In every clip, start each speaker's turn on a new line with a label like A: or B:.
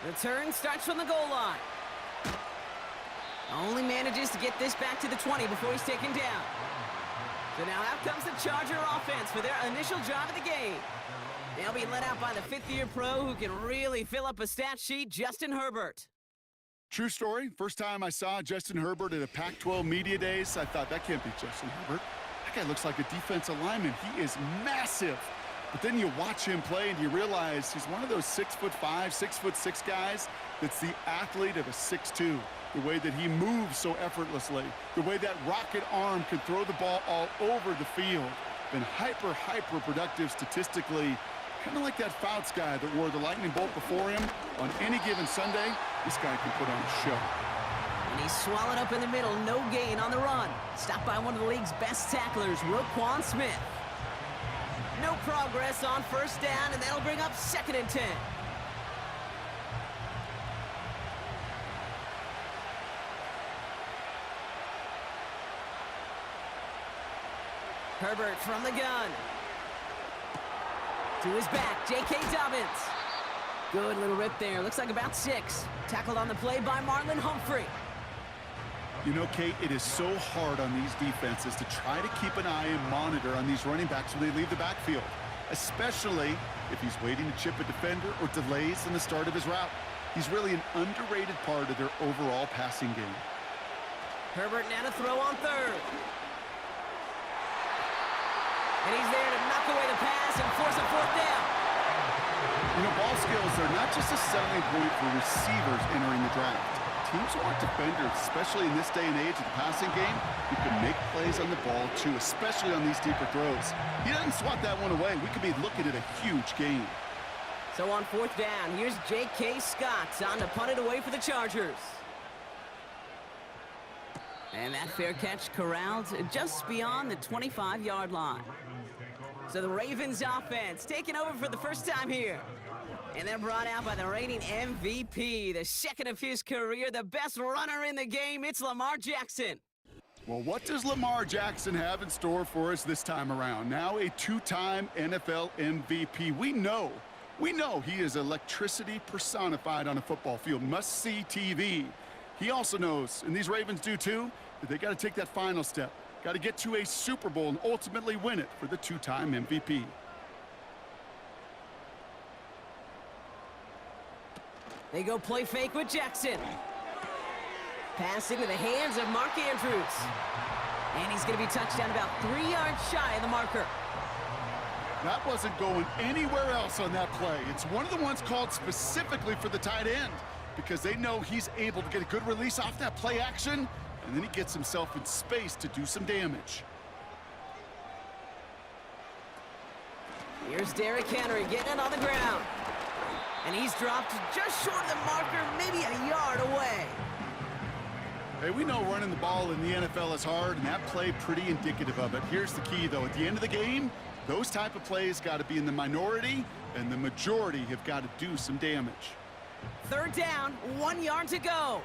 A: The turn starts from the goal line. Only manages to get this back to the 20 before he's taken down. So now out comes the Charger offense for their initial drive of the game. They'll be led out by the fifth-year pro who can really fill up a stat sheet, Justin Herbert.
B: True story. First time I saw Justin Herbert at a Pac-12 Media Days, I thought, that can't be Justin Herbert. That guy looks like a defensive lineman. He is massive. But then you watch him play and you realize he's one of those 6'5", 6'6" guys that's the athlete of a 6'2". The way that he moves so effortlessly, the way that rocket arm can throw the ball all over the field. Been hyper productive statistically. Kind of like that Fouts guy that wore the lightning bolt before him. On any given Sunday, this guy can put on a show.
A: And he's swallowed up in the middle, no gain on the run. Stopped by one of the league's best tacklers, Roquan Smith. No progress on first down, and that'll bring up 2nd and 10. Herbert from the gun. To his back, J.K. Dobbins. Good little rip there. Looks like about 6. Tackled on the play by Marlon Humphrey.
B: You know, Kate, it is so hard on these defenses to try to keep an eye and monitor on these running backs when they leave the backfield, especially if he's waiting to chip a defender or delays in the start of his route. He's really an underrated part of their overall passing game.
A: Herbert now to throw on 3rd. And he's there to knock away the pass and force a 4th down.
B: You know, ball skills are not just a selling point for receivers entering the draft. Teams want defenders, especially in this day and age of the passing game, who can make plays on the ball, too, especially on these deeper throws. He doesn't swat that one away. We could be looking at a huge game.
A: So on 4th down, here's J.K. Scott on to punt it away for the Chargers. And that fair catch corralled just beyond the 25-yard line. So the Ravens offense taking over for the first time here. And they're brought out by the reigning MVP, the 2nd of his career, the best runner in the game. It's Lamar Jackson.
B: Well, what does Lamar Jackson have in store for us this time around? Now a 2-time NFL MVP. We know he is electricity personified on a football field. Must-see TV. He also knows, and these Ravens do too, that they got to take that final step. Got to get to a Super Bowl and ultimately win it for the 2-time MVP.
A: They go play fake with Jackson. Pass into the hands of Mark Andrews. And he's going to be touched down about 3 yards shy of the marker.
B: That wasn't going anywhere else on that play. It's one of the ones called specifically for the tight end because they know he's able to get a good release off that play action, and then he gets himself in space to do some damage.
A: Here's Derrick Henry getting it on the ground. And he's dropped just short of the marker, maybe a yard away.
B: Hey, we know running the ball in the NFL is hard, and that play pretty indicative of it. Here's the key, though. At the end of the game, those type of plays got to be in the minority, and the majority have got to do some damage.
A: 3rd down, 1 yard to go.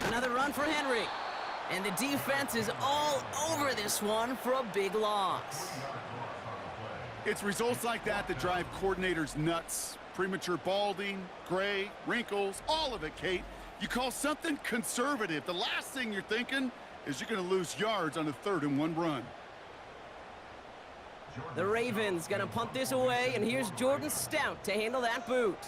A: Another run for Henry. And the defense is all over this one for a big loss.
B: It's results like that that drive coordinators nuts. Premature balding, gray, wrinkles, all of it, Kate. You call something conservative. The last thing you're thinking is you're going to lose yards on a 3rd and 1 run.
A: The Ravens going to punt this away, and here's Jordan Stout to handle that boot.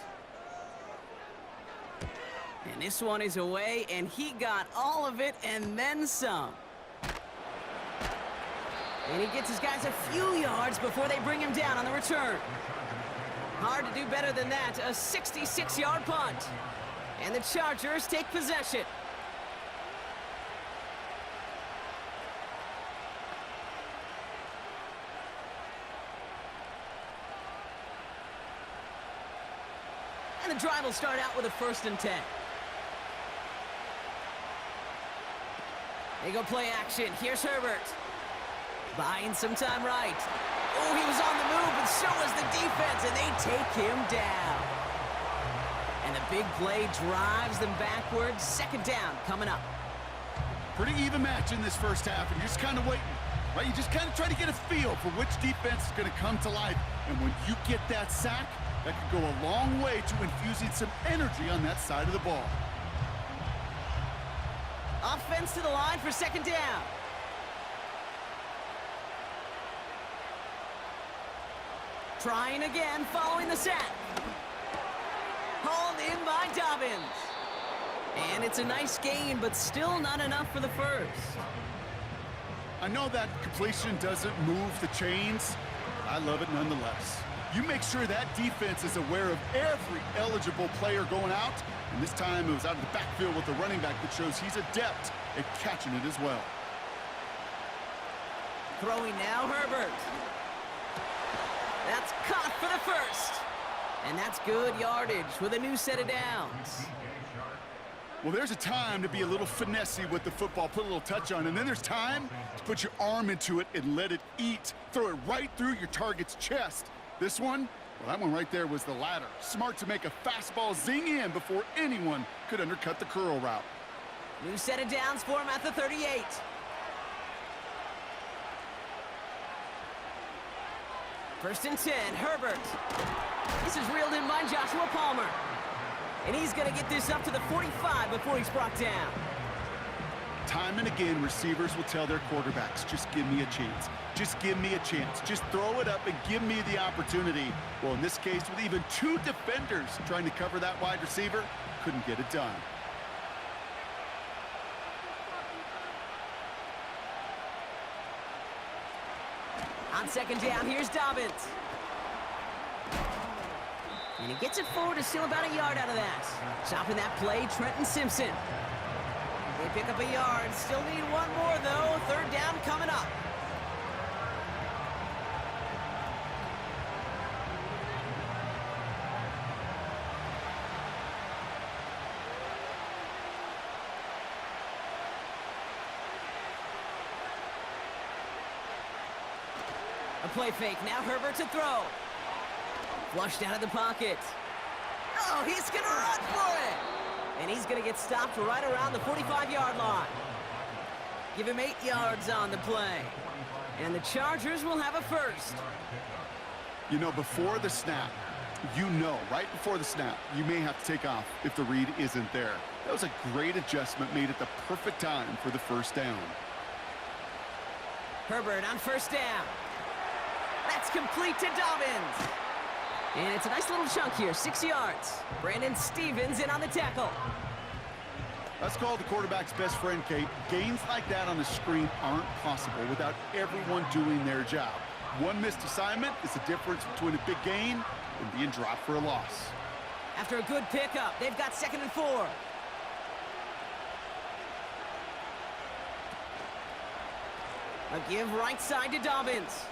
A: And this one is away, and he got all of it and then some. And he gets his guys a few yards before they bring him down on the return. Hard to do better than that, a 66-yard punt. And the Chargers take possession. And the drive will start out with a 1st and 10. They go play action. Here's Herbert. Buying some time right. Oh, he was on the move, and so was the defense, and they take him down. And the big play drives them backwards. 2nd down coming up.
B: Pretty even match in this first half, and you're just kind of waiting. right? You just kind of try to get a feel for which defense is going to come to life. And when you get that sack, that could go a long way to infusing some energy on that side of the ball.
A: Offense to the line for second down. Trying again following the sack. Hauled in by Dobbins. And it's a nice gain, but still not enough for the first.
B: I know that completion doesn't move the chains, but I love it nonetheless. You make sure that defense is aware of every eligible player going out, and this time it was out of the backfield with the running back that shows he's adept at catching it as well.
A: Throwing now, Herbert. That's caught for the first. And that's good yardage with a new set of downs.
B: Well, there's a time to be a little finessey with the football, put a little touch on, and then there's time to put your arm into it and let it eat. Throw it right through your target's chest. This one, well, that one right there was the latter. Smart to make a fastball zing in before anyone could undercut the curl route.
A: New set of downs for him at the 38. First and 10, Herbert. This is reeled in by Joshua Palmer. And he's going to get this up to the 45 before he's brought down.
B: Time and again, receivers will tell their quarterbacks, just give me a chance. Just give me a chance. Just throw it up and give me the opportunity. Well, in this case, with even two defenders trying to cover that wide receiver, couldn't get it done.
A: On second down, here's Dobbins. And he gets it forward to steal about a yard out of that. Stopping that play, Trenton Simpson. They pick up a yard. Still need one more, though. Third down coming up. A play fake. Now Herbert to throw. Flushed out of the pocket. Oh, he's going to run for it. And he's going to get stopped right around the 45-yard line. Give him 8 yards on the play. And the Chargers will have a first.
B: You know, before the snap, right before the snap, you may have to take off if the read isn't there. That was a great adjustment made at the perfect time for the first down.
A: Herbert on first down. That's complete to Dobbins. And it's a nice little chunk here, 6 yards. Brandon Stevens in on the tackle.
B: That's called the quarterback's best friend, Kate. Gains like that on the screen aren't possible without everyone doing their job. One missed assignment is the difference between a big gain and being dropped for a loss.
A: After a good pickup, they've got 2nd and 4. A give right side to Dobbins.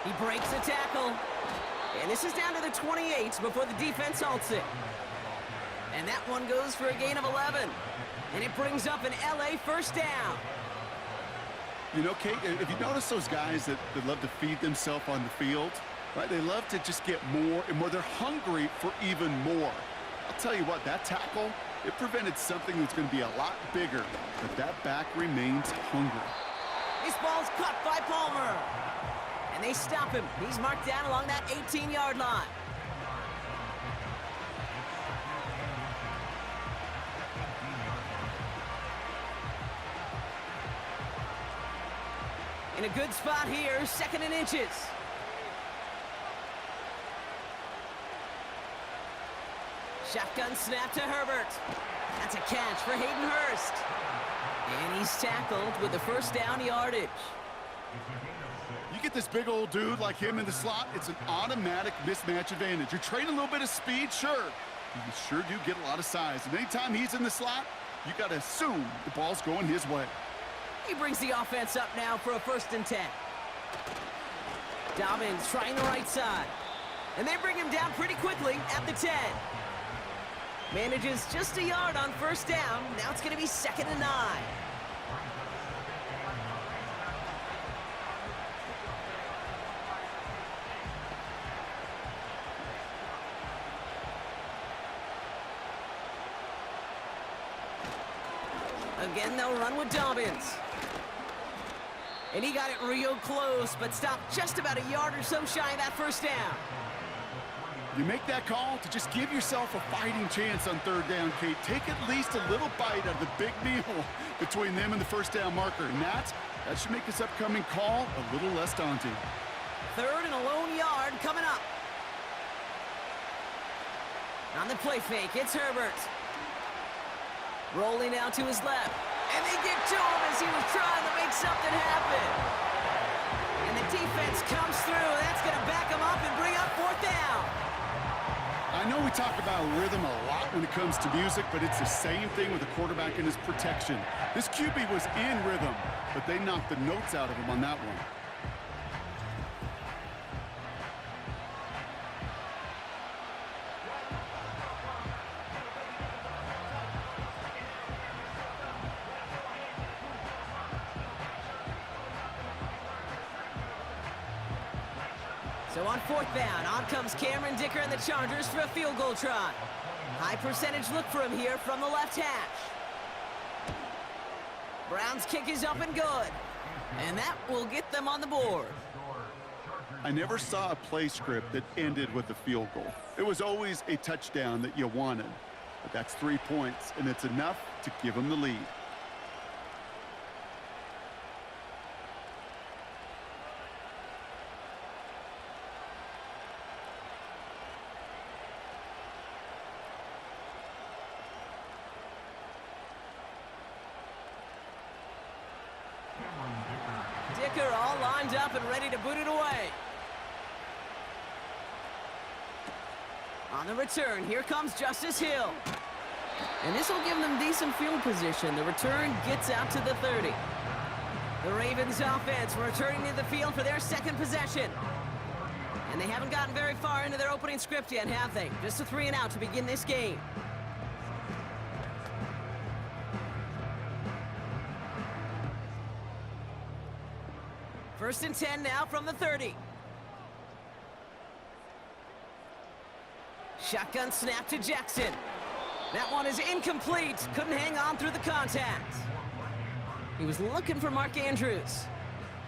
A: He breaks the tackle. And this is down to the 28 before the defense halts it. And that one goes for a gain of 11. And it brings up an LA first down.
B: You know, Kate, if you notice those guys that love to feed themselves on the field, right? They love to just get more and more. They're hungry for even more. I'll tell you what, that tackle, it prevented something that's going to be a lot bigger. But that back remains hungry.
A: This ball's caught by Palmer. And they stop him. He's marked down along that 18-yard line. In a good spot here, 2nd and inches. Shotgun snap to Herbert. That's a catch for Hayden Hurst. And he's tackled with the first down yardage.
B: You get this big old dude like him in the slot, it's an automatic mismatch advantage. You're trading a little bit of speed, sure. You sure do get a lot of size. And anytime he's in the slot, you got to assume the ball's going his way.
A: He brings the offense up now for a 1st and 10. Dobbins trying the right side. And they bring him down pretty quickly at the 10. Manages just a yard on first down. Now it's going to be 2nd and 9. Again, they'll run with Dobbins. And he got it real close, but stopped just about a yard or so shy of that first down.
B: You make that call to just give yourself a fighting chance on third down, Kate. Take at least a little bite out of the big meal between them and the first down marker. And that should make this upcoming call a little less daunting.
A: Third and a lone yard coming up. On the play fake, it's Herbert. Rolling out to his left. And they get to him as he was trying to make something happen. And the defense comes through. That's going to back him up and bring up fourth down.
B: I know we talk about rhythm a lot when it comes to music, but it's the same thing with the quarterback and his protection. This QB was in rhythm, but they knocked the notes out of him on that one.
A: So on fourth down, on comes Cameron Dicker and the Chargers for a field goal try. High percentage look for him here from the left hash. Brown's kick is up and good. And that will get them on the board.
B: I never saw a play script that ended with a field goal. It was always a touchdown that you wanted. But that's 3 points, and it's enough to give them the lead.
A: Dicker all lined up and ready to boot it away. On the return, here comes Justice Hill. And this will give them decent field position. The return gets out to the 30. The Ravens offense returning to the field for their second possession. And they haven't gotten very far into their opening script yet, have they? Just a 3 and out to begin this game. First and 10 now from the 30. Shotgun snap to Jackson. That one is incomplete. Couldn't hang on through the contact. He was looking for Mark Andrews.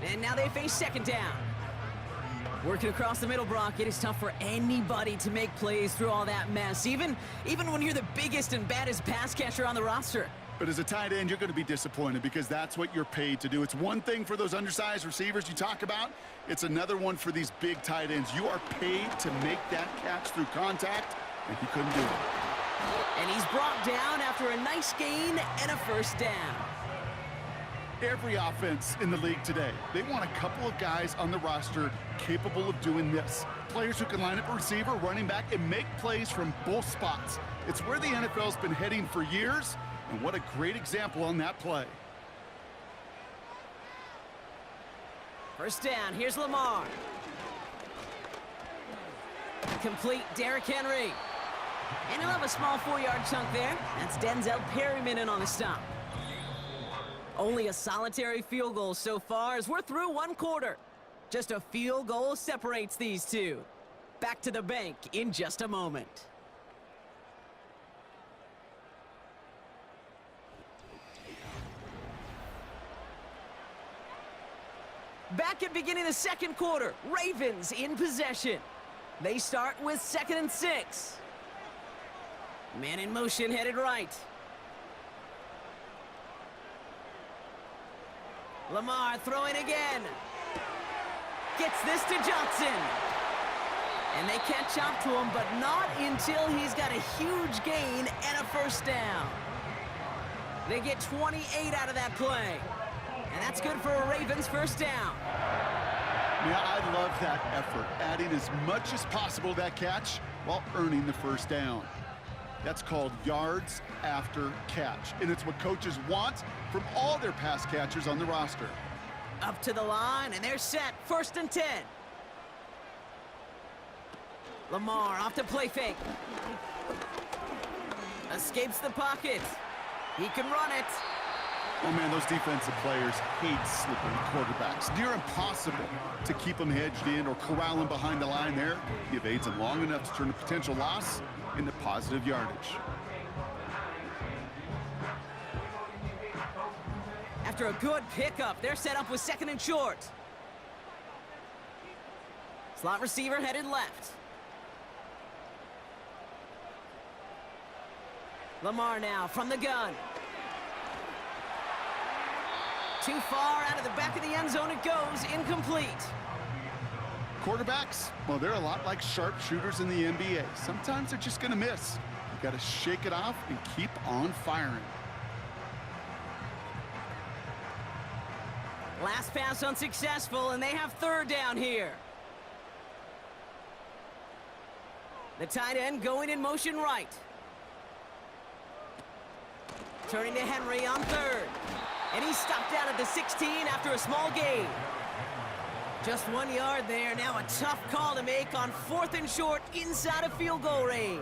A: And now they face second down. Working across the middle, Brock, it is tough for anybody to make plays through all that mess, even when you're the biggest and baddest pass catcher on the roster.
B: But as a tight end, you're going to be disappointed because that's what you're paid to do. It's one thing for those undersized receivers you talk about. It's another one for these big tight ends. You are paid to make that catch through contact, and he couldn't do it.
A: And he's brought down after a nice gain and a first down.
B: Every offense in the league today, they want a couple of guys on the roster capable of doing this. Players who can line up a receiver, running back, and make plays from both spots. It's where the NFL's been heading for years. And what a great example on that play.
A: First down, here's Lamar. Complete, Derrick Henry. And he'll have a small 4-yard chunk there. That's Denzel Perryman in on the stop. Only a solitary field goal so far as we're through one quarter. Just a field goal separates these two. Back to the bank in just a moment. Back at beginning of the second quarter, Ravens in possession. They start with 2nd and 6. Man in motion headed right. Lamar throwing again. Gets this to Johnson. And they catch up to him, but not until he's got a huge gain and a first down. They get 28 out of that play. And that's good for a Ravens first down.
B: Yeah, I love that effort, adding as much as possible to that catch while earning the first down. That's called yards after catch, and it's what coaches want from all their pass catchers on the roster.
A: Up to the line, and they're set. 1st and 10. Lamar off to play fake. Escapes the pocket. He can run it.
B: Oh, man, those defensive players hate slippery quarterbacks. Near impossible to keep them hedged in or corral them behind the line there. He evades them long enough to turn a potential loss into positive yardage.
A: After a good pickup, they're set up with 2nd and short. Slot receiver headed left. Lamar now from the gun. Too far out of the back of the end zone it goes, incomplete.
B: Quarterbacks, well, they're a lot like sharpshooters in the NBA. Sometimes they're just going to miss. You got to shake it off and keep on firing.
A: Last pass unsuccessful, and they have 3rd down here. The tight end going in motion right. Turning to Henry on 3rd. And he's stopped out at the 16 after a small gain. Just 1 yard there. Now a tough call to make on 4th and short inside of field goal range.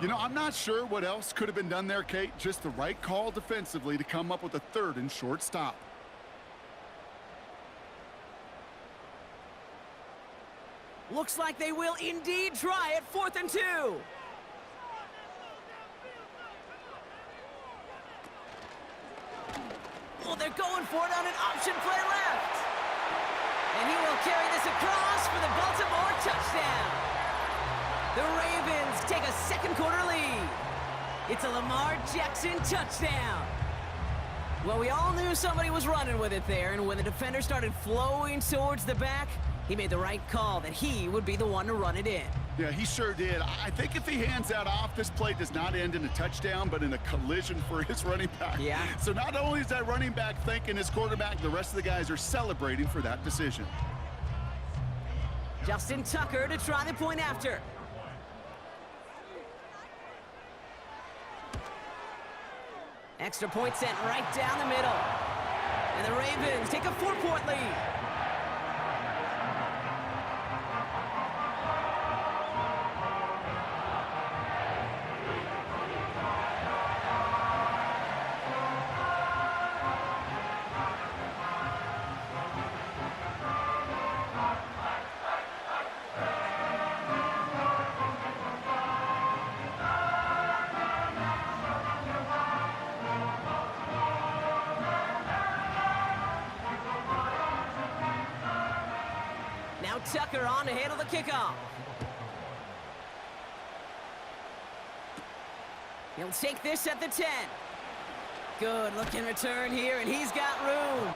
B: You know, I'm not sure what else could have been done there, Kate. Just the right call defensively to come up with a 3rd and short stop.
A: Looks like they will indeed try it. 4th and 2. Oh, they're going for it on an option play left. And he will carry this across for the Baltimore touchdown. The Ravens take a 2nd quarter lead. It's a Lamar Jackson touchdown. Well, we all knew somebody was running with it there, and when the defender started flowing towards the back, he made the right call that he would be the one to run it in.
B: Yeah, he sure did. I think if he hands that off, this play does not end in a touchdown, but in a collision for his running back.
A: Yeah.
B: So not only is that running back thanking his quarterback, the rest of the guys are celebrating for that decision.
A: Justin Tucker to try the point after. Extra point sent right down the middle. And the Ravens take a 4-point lead. Now Tucker on to handle the kickoff. He'll take this at the 10. Good looking return here, and he's got room.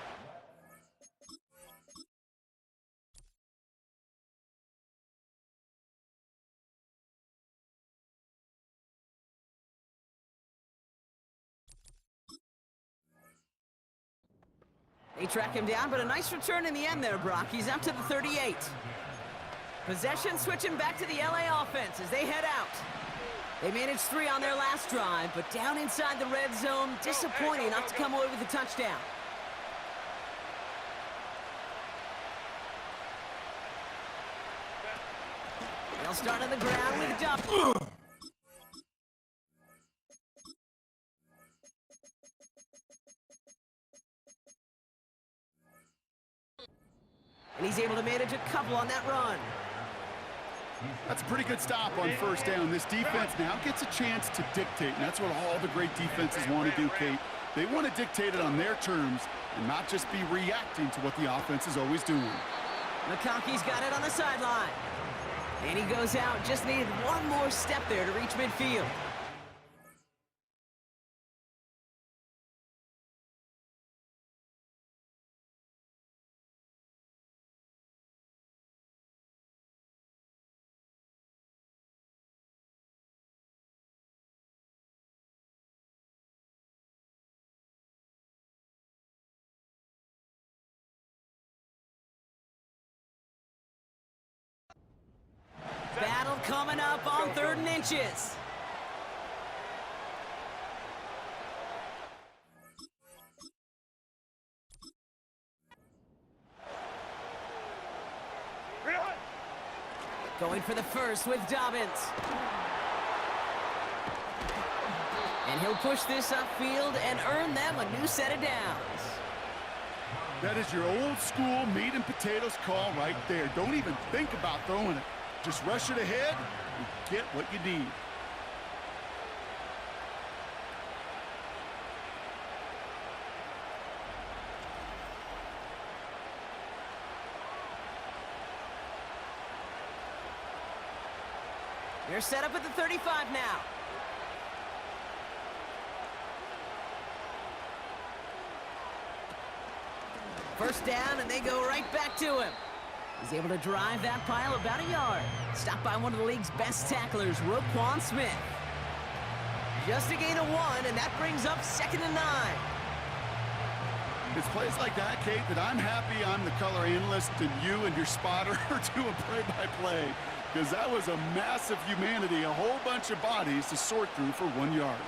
A: They track him down, but a nice return in the end there, Brock. He's up to the 38. Possession switching back to the LA offense as they head out. They managed 3 on their last drive, but down inside the red zone, disappointing not to come away with a touchdown. They'll start on the ground with Duff. And he's able to manage a couple on that run.
B: That's a pretty good stop on 1st down. This defense now gets a chance to dictate, and that's what all the great defenses want to do, Kate. They want to dictate it on their terms and not just be reacting to what the offense is always doing.
A: McConkey's got it on the sideline. And he goes out, just needed one more step there to reach midfield. Battle coming up on 3rd and inches. Going for the first with Dobbins. And he'll push this upfield and earn them a new set of downs.
B: That is your old school meat and potatoes call right there. Don't even think about throwing it. Just rush it ahead and get what you need.
A: They're set up at the 35 now. First down, and they go right back to him. He's able to drive that pile about a yard. Stopped by one of the league's best tacklers, Roquan Smith. Just a gain of 1, and that brings up 2nd and 9.
B: It's plays like that, Kate, that I'm happy I'm the color analyst and you and your spotter are doing play-by-play. Because that was a massive humanity, a whole bunch of bodies to sort through for 1 yard.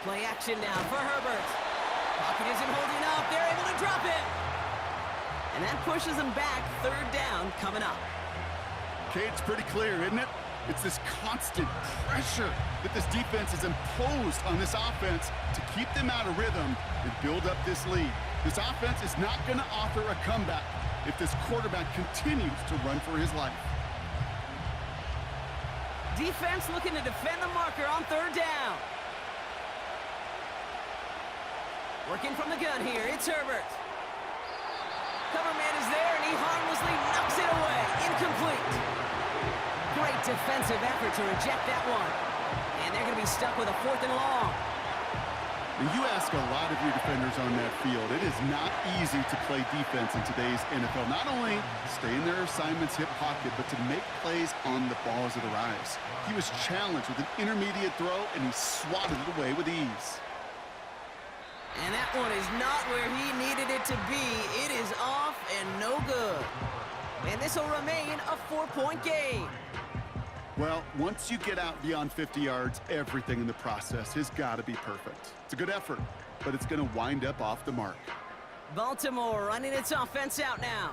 A: Play action now for Herbert. Pocket isn't holding up. They're able to drop it. And that pushes them back. 3rd down coming up.
B: Kate, it's pretty clear, isn't it? It's this constant pressure that this defense has imposed on this offense to keep them out of rhythm and build up this lead. This offense is not going to offer a comeback if this quarterback continues to run for his life.
A: Defense looking to defend the marker on 3rd down. Working from the gun here, it's Herbert. Cover man is there, and he harmlessly knocks it away. Incomplete. Great defensive effort to reject that one. And they're going to be stuck with a 4th and long.
B: And you ask a lot of your defenders on that field. It is not easy to play defense in today's NFL. Not only stay in their assignment's hip pocket, but to make plays on the balls that arise. He was challenged with an intermediate throw, and he swatted it away with ease.
A: And that one is not where he needed it to be. It is off and no good. And this will remain a 4-point game.
B: Well, once you get out beyond 50 yards, everything in the process has got to be perfect. It's a good effort, but it's going to wind up off the mark.
A: Baltimore running its offense out now.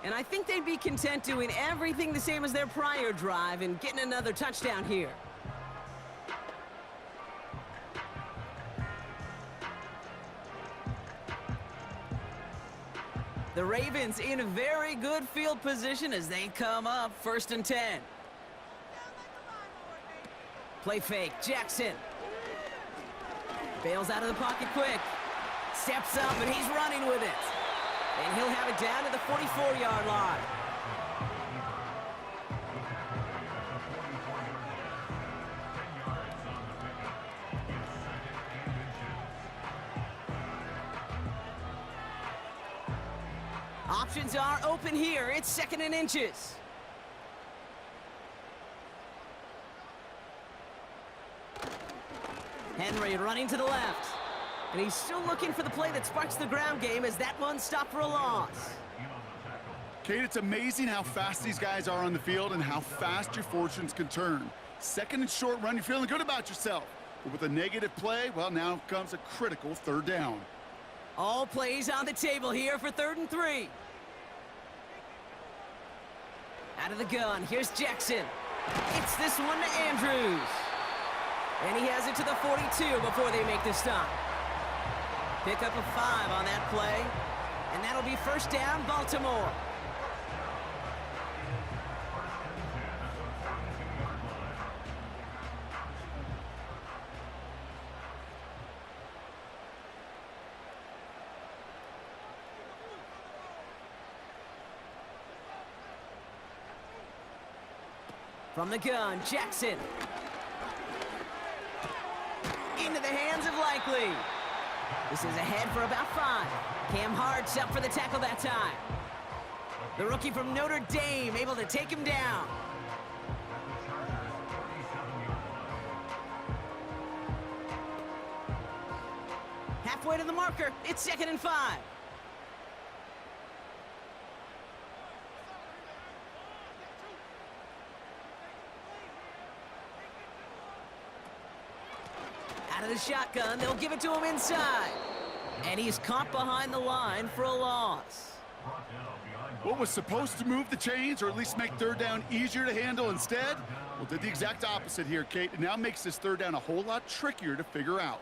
A: And I think they'd be content doing everything the same as their prior drive and getting another touchdown here. The Ravens in a very good field position as they come up 1st and 10. Play fake, Jackson. Bails out of the pocket quick. Steps up, and he's running with it. And he'll have it down to the 44-yard line. Options are open here. It's 2nd and inches. Henry running to the left. And he's still looking for the play that sparks the ground game as that one stopped for a loss.
B: Kate, it's amazing how fast these guys are on the field and how fast your fortunes can turn. 2nd and short run, you're feeling good about yourself. But with a negative play, well, now comes a critical 3rd down.
A: All plays on the table here for 3rd and 3. Out of the gun, here's Jackson. It's this one to Andrews. And he has it to the 42 before they make the stop. Pick up a 5 on that play. And that'll be 1st down, Baltimore. From the gun, Jackson. Into the hands of Likely. This is ahead for about 5. Cam Hart's up for the tackle that time. The rookie from Notre Dame able to take him down. Halfway to the marker, it's 2nd and 5. Out of the shotgun, they'll give it to him inside. And he's caught behind the line for a loss.
B: What was supposed to move the chains or at least make 3rd down easier to handle instead? Well, did the exact opposite here, Kate. It now makes this 3rd down a whole lot trickier to figure out.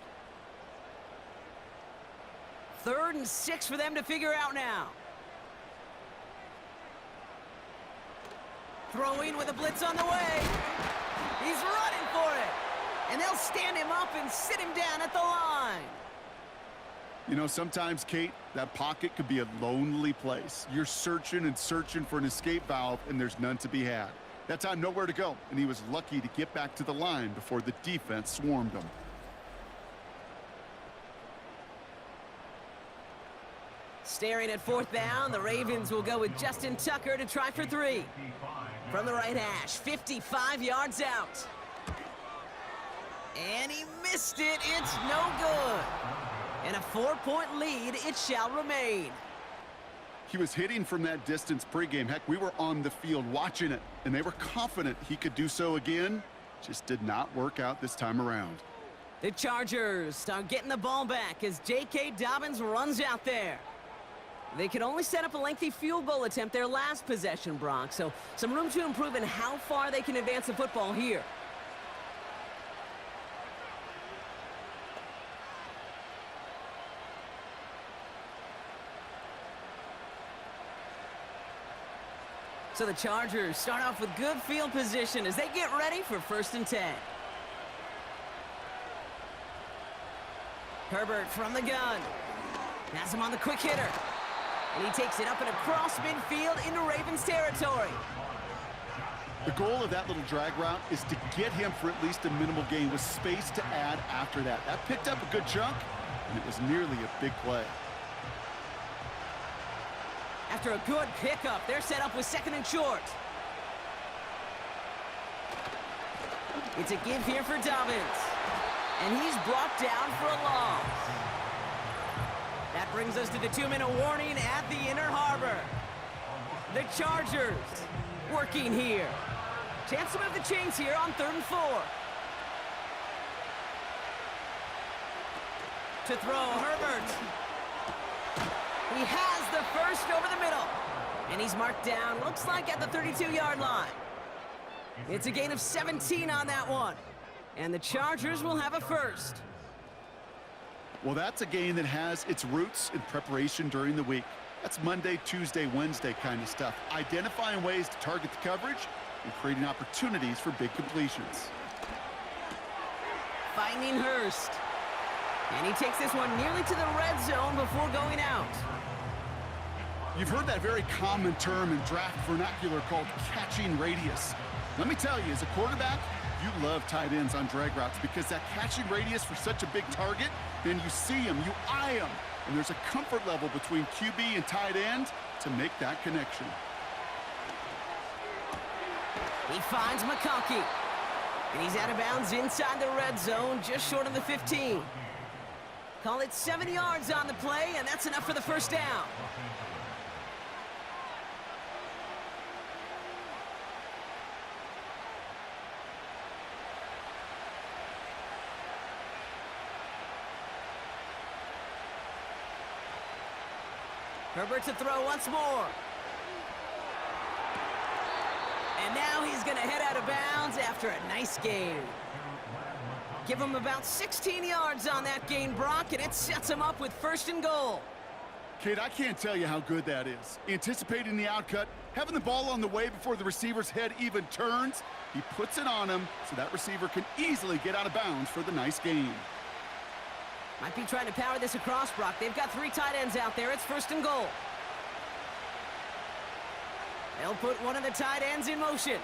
A: 3rd and 6 for them to figure out now. Throwing with a blitz on the way. He's running for it. And they'll stand him up and sit him down at the line.
B: You know, sometimes, Kate, that pocket could be a lonely place. You're searching and searching for an escape valve, and there's none to be had. That time, nowhere to go, and he was lucky to get back to the line before the defense swarmed him.
A: Staring at fourth down, the Ravens will go with Justin Tucker to try for 3. From the right hash, 55 yards out. And he missed it. It's no good. And a 4-point lead, it shall remain.
B: He was hitting from that distance pregame. Heck, we were on the field watching it, and they were confident he could do so again. Just did not work out this time around.
A: The Chargers start getting the ball back as J.K. Dobbins runs out there. They could only set up a lengthy field goal attempt their last possession, Brock, so some room to improve in how far they can advance the football here. So the Chargers start off with good field position as they get ready for 1st and 10. Herbert from the gun. Has him on the quick hitter. And he takes it up and across midfield into Ravens territory.
B: The goal of that little drag route is to get him for at least a minimal gain with space to add after that. That picked up a good chunk, and it was nearly a big play.
A: After a good pickup, they're set up with 2nd and short. It's a give here for Dobbins. And he's brought down for a loss. That brings us to the 2-minute warning at the inner harbor. The Chargers working here. Chance to move the chains here on 3rd and 4. To throw, Herbert. He has the first over the middle. And he's marked down, looks like at the 32-yard line. It's a gain of 17 on that one. And the Chargers will have a first.
B: Well, that's a game that has its roots in preparation during the week. That's Monday, Tuesday, Wednesday kind of stuff. Identifying ways to target the coverage and creating opportunities for big completions.
A: Finding Hurst. And he takes this one nearly to the red zone before going out.
B: You've heard that very common term in draft vernacular called catching radius. Let me tell you, as a quarterback, you love tight ends on drag routes because that catching radius for such a big target, then you see him, you eye him, and there's a comfort level between QB and tight end to make that connection.
A: He finds McConkey. And he's out of bounds inside the red zone, just short of the 15. Call it 7 yards on the play, and that's enough for the first down. Herbert to throw once more. And now he's going to head out of bounds after a nice gain. Give him about 16 yards on that gain, Brock, and it sets him up with 1st and goal.
B: Kate, I can't tell you how good that is. Anticipating the outcut, having the ball on the way before the receiver's head even turns, he puts it on him so that receiver can easily get out of bounds for the nice gain.
A: Might be trying to power this across, Brock. They've got 3 tight ends out there. It's 1st and goal. They'll put one of the tight ends in motion.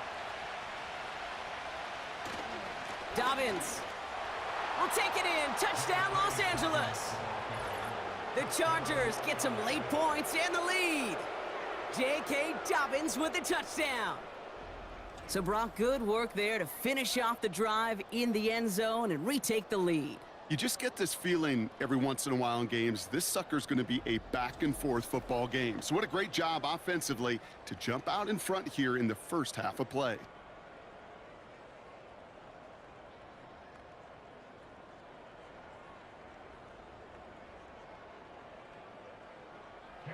A: Dobbins will take it in. Touchdown, Los Angeles. The Chargers get some late points and the lead. J.K. Dobbins with the touchdown. So, Brock, good work there to finish off the drive in the end zone and retake the lead.
B: You just get this feeling every once in a while in games, this sucker's going to be a back-and-forth football game. So what a great job offensively to jump out in front here in the first half of play.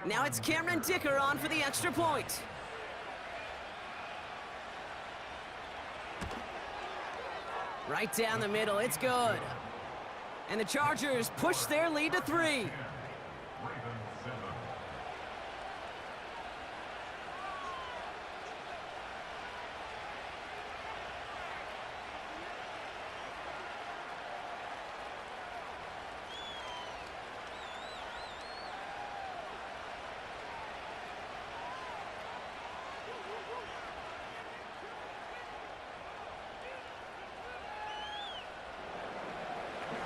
A: Now it's Cameron Dicker on for the extra point. Right down the middle, it's good. And the Chargers push their lead to 3.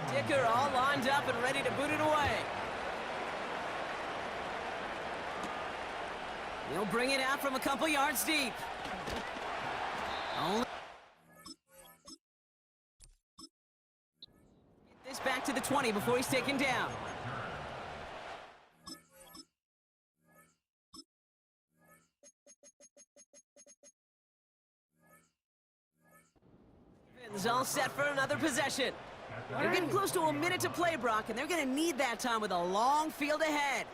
A: Dicker all lined up and ready to boot it away. He'll bring it out from a couple yards deep. Only get this back to the 20 before he's taken down. It's all set for another possession. They're getting close to a minute to play, Brock, and they're going to need that time with a long field ahead.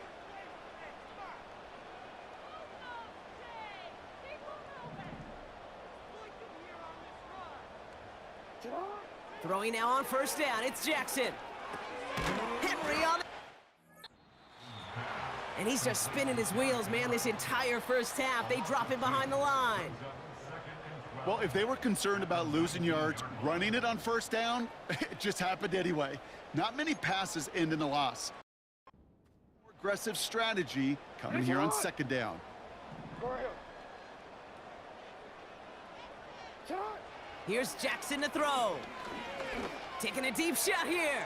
A: Throwing now on first down, it's Jackson. Henry on and he's just spinning his wheels, man, this entire first half. They drop him behind the line.
B: Well, if they were concerned about losing yards, running it on first down, it just happened anyway. Not many passes end in a loss. More aggressive strategy coming here on second down.
A: Here's Jackson to throw. Taking a deep shot here.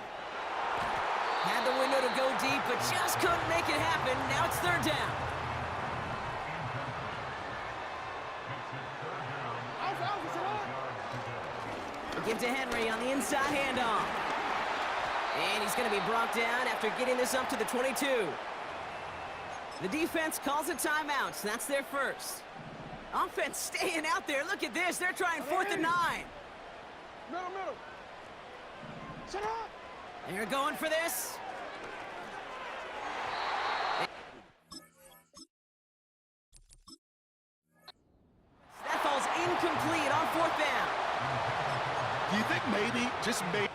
A: Had the window to go deep, but just couldn't make it happen. Now it's third down. Give to Henry on the inside handoff. And he's going to be brought down after getting this up to the 22. The defense calls a timeout, so that's their first. Offense staying out there. Look at this. They're trying 4th and 9.
C: Middle. Set up.
A: They're going for this. That falls incomplete on 4th down.
B: Do you think maybe, just maybe,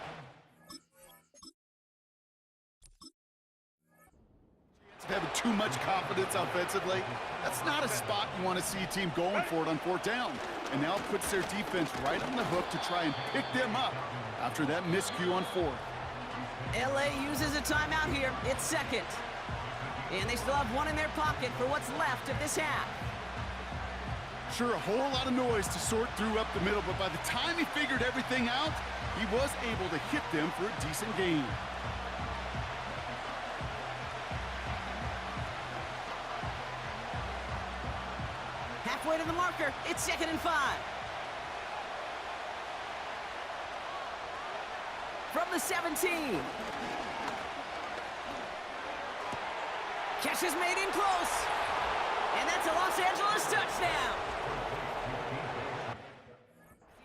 B: having too much confidence offensively? That's not a spot you want to see a team going for it on 4th down. And now puts their defense right on the hook to try and pick them up after that miscue on 4th.
A: LA uses a timeout here. It's second. And they still have one in their pocket for what's left of this half.
B: Sure, a whole lot of noise to sort through up the middle, but by the time he figured everything out, he was able to hit them for a decent gain.
A: Halfway to the marker, it's 2nd and 5. From the 17. Catch is made in close. And that's a Los Angeles touchdown.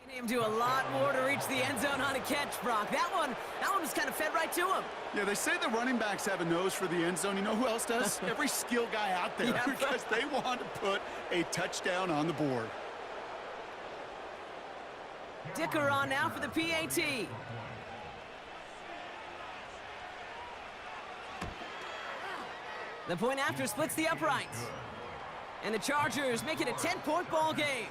A: Seen him do a lot more to reach the end zone on a catch, Brock. That one was kind of fed right to him.
B: Yeah, they say the running backs have a nose for the end zone. You know who else does? Every skill guy out there,
A: Yeah.
B: because they want to put a touchdown on the board.
A: Dicker on now for the PAT. The point after splits the uprights. And the Chargers make it a 10-point ball game.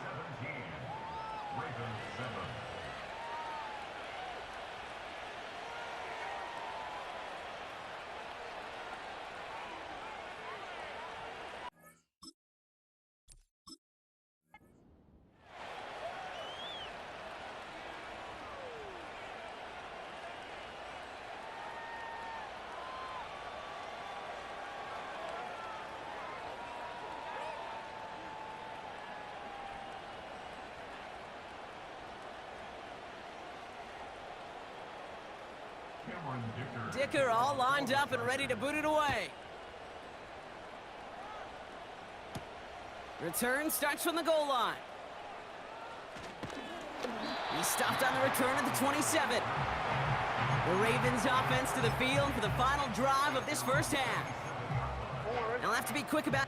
A: Dicker all lined up and ready to boot it away. Return starts from the goal line. He stopped on the return at the 27. The Ravens offense to the field for the final drive of this first half. They'll have to be quick about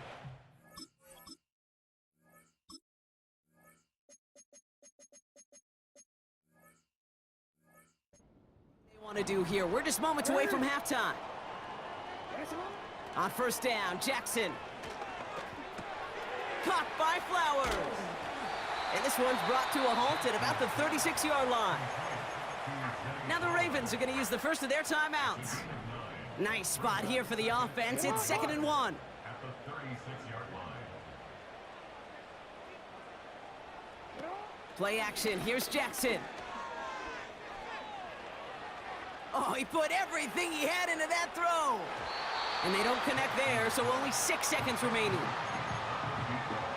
A: to do here. We're just moments away from halftime. On first down, Jackson. Caught by Flowers. And this one's brought to a halt at about the 36-yard line. Now the Ravens are going to use the first of their timeouts. Nice spot here for the offense. It's 2nd and 1. Play action. Here's Jackson. Oh, Oh, he put everything he had into that throw. And they don't connect there, so only 6 seconds remaining.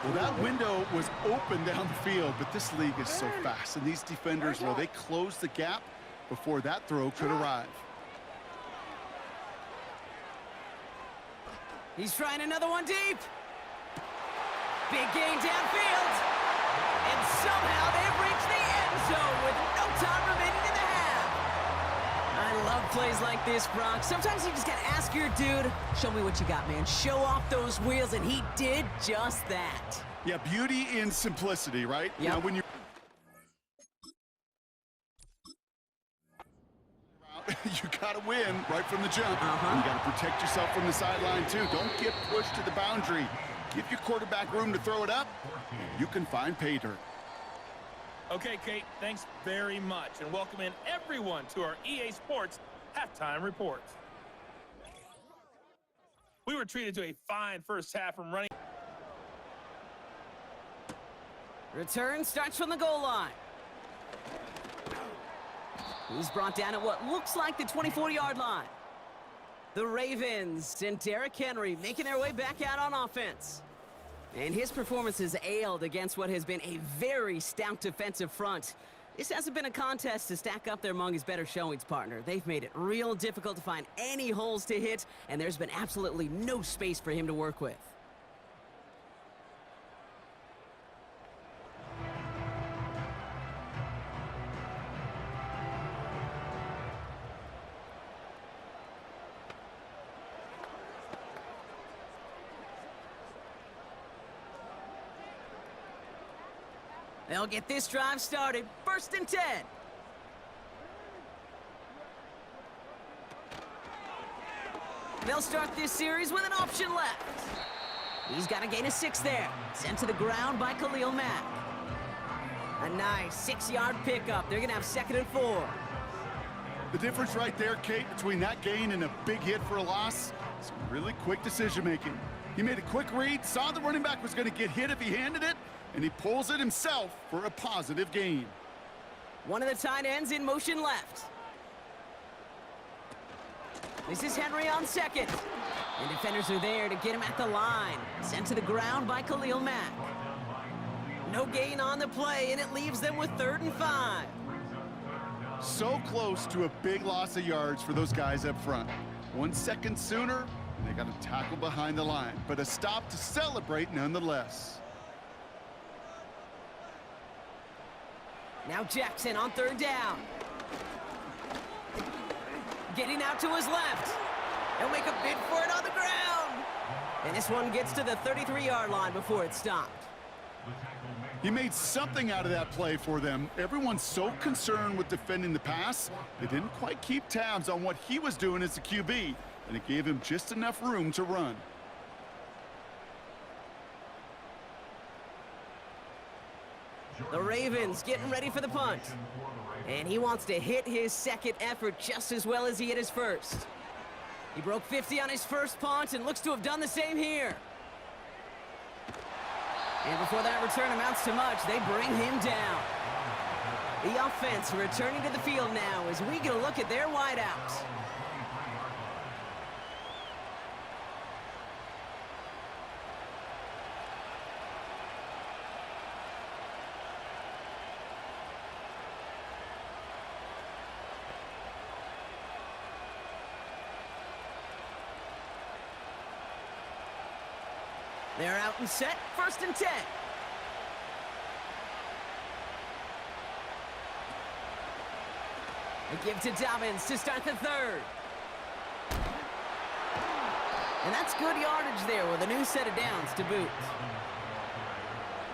B: Well, that window was open down the field, but this league is so fast. And these defenders, well, they closed the gap before that throw could arrive.
A: He's trying another one deep. Big gain downfield. And somehow they've reached the end zone with no time remaining in the half. I love plays like this, Brock. Sometimes you just got to ask your dude, show me what you got, man. Show off those wheels, and he did just that.
B: Yeah, beauty in simplicity, right?
A: Yep.
B: Now, when you're you got to win right from the jump. And you got to protect yourself from the sideline, too. Don't get pushed to the boundary. Give your quarterback room to throw it up, and you can find pay dirt.
D: Okay, Kate, thanks very much. And welcome in everyone to our EA Sports Halftime Reports. We were treated to a fine first half from running.
A: Return starts from the goal line. He's brought down at what looks like the 24-yard line. The Ravens and Derrick Henry making their way back out on offense. And his performance has ailed against what has been a very stout defensive front. This hasn't been a contest to stack up there among his better showings, partner. They've made it real difficult to find any holes to hit, and there's been absolutely no space for him to work with. They'll get this drive started. 1st and 10. They'll start this series with an option left. He's got a gain of 6 there. Sent to the ground by Khalil Mack. A nice 6-yard pickup. They're going to have 2nd and 4.
B: The difference right there, Kate, between that gain and a big hit for a loss is really quick decision-making. He made a quick read, saw the running back was going to get hit if he handed it, and he pulls it himself for a positive gain.
A: One of the tight ends in motion left. This is Henry on 2nd. And defenders are there to get him at the line. Sent to the ground by Khalil Mack. No gain on the play, and it leaves them with 3rd and 5.
B: So close to a big loss of yards for those guys up front. 1 second sooner, and they got to tackle behind the line. But a stop to celebrate nonetheless.
A: Now Jackson on 3rd down. Getting out to his left. He'll make a bid for it on the ground. And this one gets to the 33-yard line before it's stopped.
B: He made something out of that play for them. Everyone's so concerned with defending the pass, they didn't quite keep tabs on what he was doing as a QB, and it gave him just enough room to run.
A: The Ravens getting ready for the punt. And he wants to hit his 2nd effort just as well as he hit his 1st. He broke 50 on his 1st punt and looks to have done the same here. And before that return amounts to much, they bring him down. The offense returning to the field now as we get a look at their wideouts. They're out and set, 1st and 10. They give to Dobbins to start the 3rd. And that's good yardage there with a new set of downs to boot.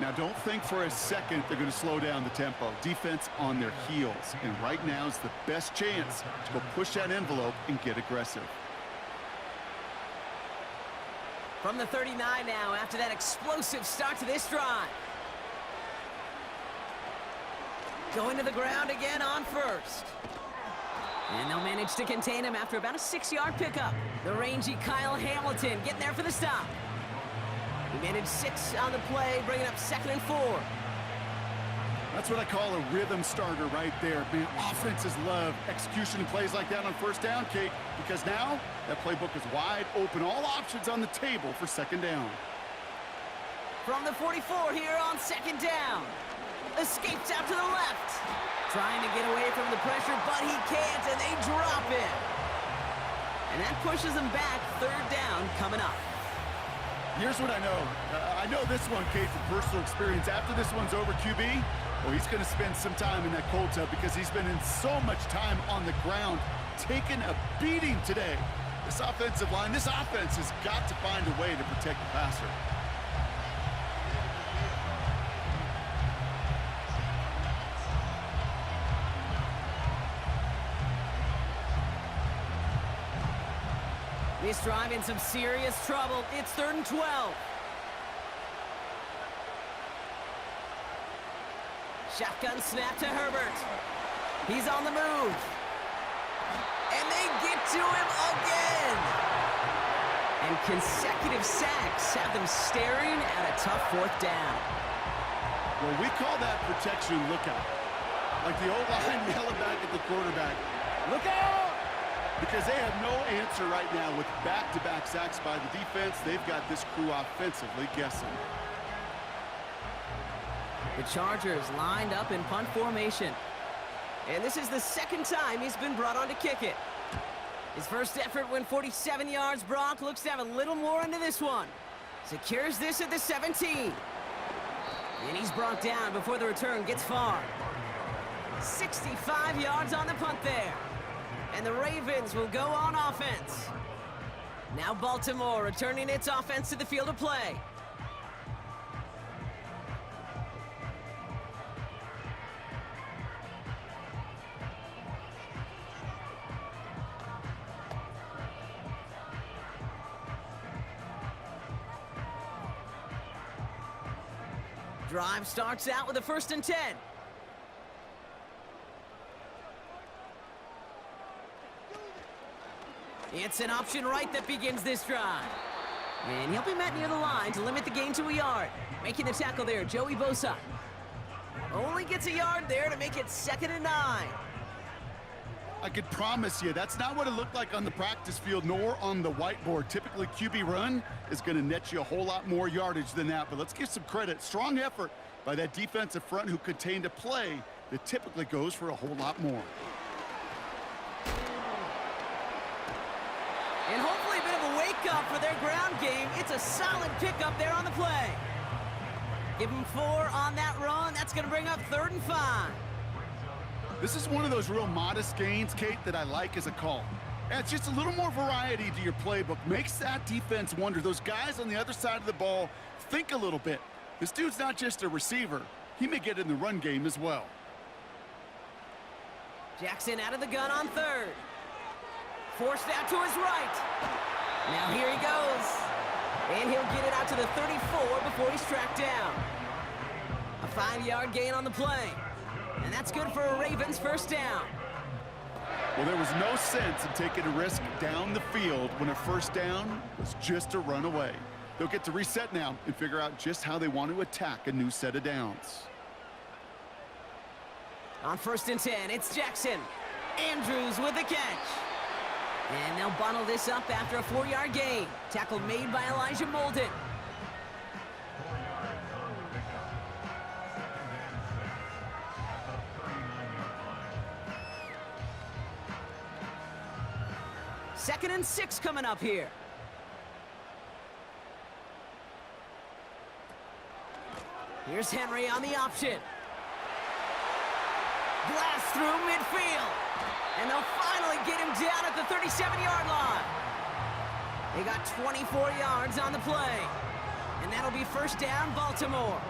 B: Now, don't think for a second they're going to slow down the tempo. Defense on their heels. And right now is the best chance to go push that envelope and get aggressive.
A: From the 39 now after that explosive start to this drive. Going to the ground again on 1st. And they'll manage to contain him after about a 6-yard pickup. The rangy Kyle Hamilton getting there for the stop. He managed 6 on the play, bringing up 2nd and 4.
B: That's what I call a rhythm starter right there. Man, offenses love execution plays like that on first down, Kate, because now that playbook is wide open. All options on the table for second down.
A: From the 44 here on second down. Escapes out to the left. Trying to get away from the pressure, but he can't, and they drop it. And that pushes them back. Third down coming up.
B: Here's what I know. I know this one, Kate, from personal experience. After this one's over, QB, well, he's going to spend some time in that cold tub because he's been in so much time on the ground, taking a beating today. This offensive line, this offense has got to find a way to protect the passer.
A: This drive in some serious trouble. It's 3rd and 12. Shotgun snap to Herbert. He's on the move. And they get to him again. And consecutive sacks have them staring at a tough 4th down.
B: Well, we call that protection lookout. Like the O-line yelling back at the quarterback, look out! Because they have no answer right now with back-to-back sacks by the defense. They've got this crew offensively guessing.
A: The Chargers lined up in punt formation. And this is the 2nd time he's been brought on to kick it. His first effort went 47 yards. Brock looks to have a little more into this one. Secures this at the 17. And he's brought down before the return gets far. 65 yards on the punt there. And the Ravens will go on offense. Now Baltimore returning its offense to the field of play. Drive starts out with a 1st and 10. It's an option right that begins this drive. And he'll be met near the line to limit the gain to a yard. Making the tackle there, Joey Bosa. Only gets a yard there to make it 2nd and 9.
B: I could promise you that's not what it looked like on the practice field nor on the whiteboard. Typically, QB run is going to net you a whole lot more yardage than that. But let's give some credit. Strong effort by that defensive front who contained a play that typically goes for a whole lot more.
A: And hopefully a bit of a wake-up for their ground game. It's a solid pickup there on the play. Give them 4 on that run. That's going to bring up 3rd and 5.
B: This is one of those real modest gains, Kate, that I like as a call. And it's just a little more variety to your playbook. Makes that defense wonder. Those guys on the other side of the ball think a little bit. This dude's not just a receiver. He may get in the run game as well.
A: Jackson out of the gun on 3rd. Forced out to his right. Now here he goes. And he'll get it out to the 34 before he's tracked down. A 5-yard gain on the play. And that's good for a Ravens 1st down.
B: Well, there was no sense in taking a risk down the field when a 1st down was just a run away. They'll get to reset now and figure out just how they want to attack a new set of downs.
A: On 1st and 10, it's Jackson. Andrews with the catch. And they'll bundle this up after a 4-yard gain. Tackle made by Elijah Molden. Second and 6 coming up here. Here's Henry on the option. Blast through midfield. And they'll finally get him down at the 37-yard line. They got 24 yards on the play. And that'll be 1st down, Baltimore.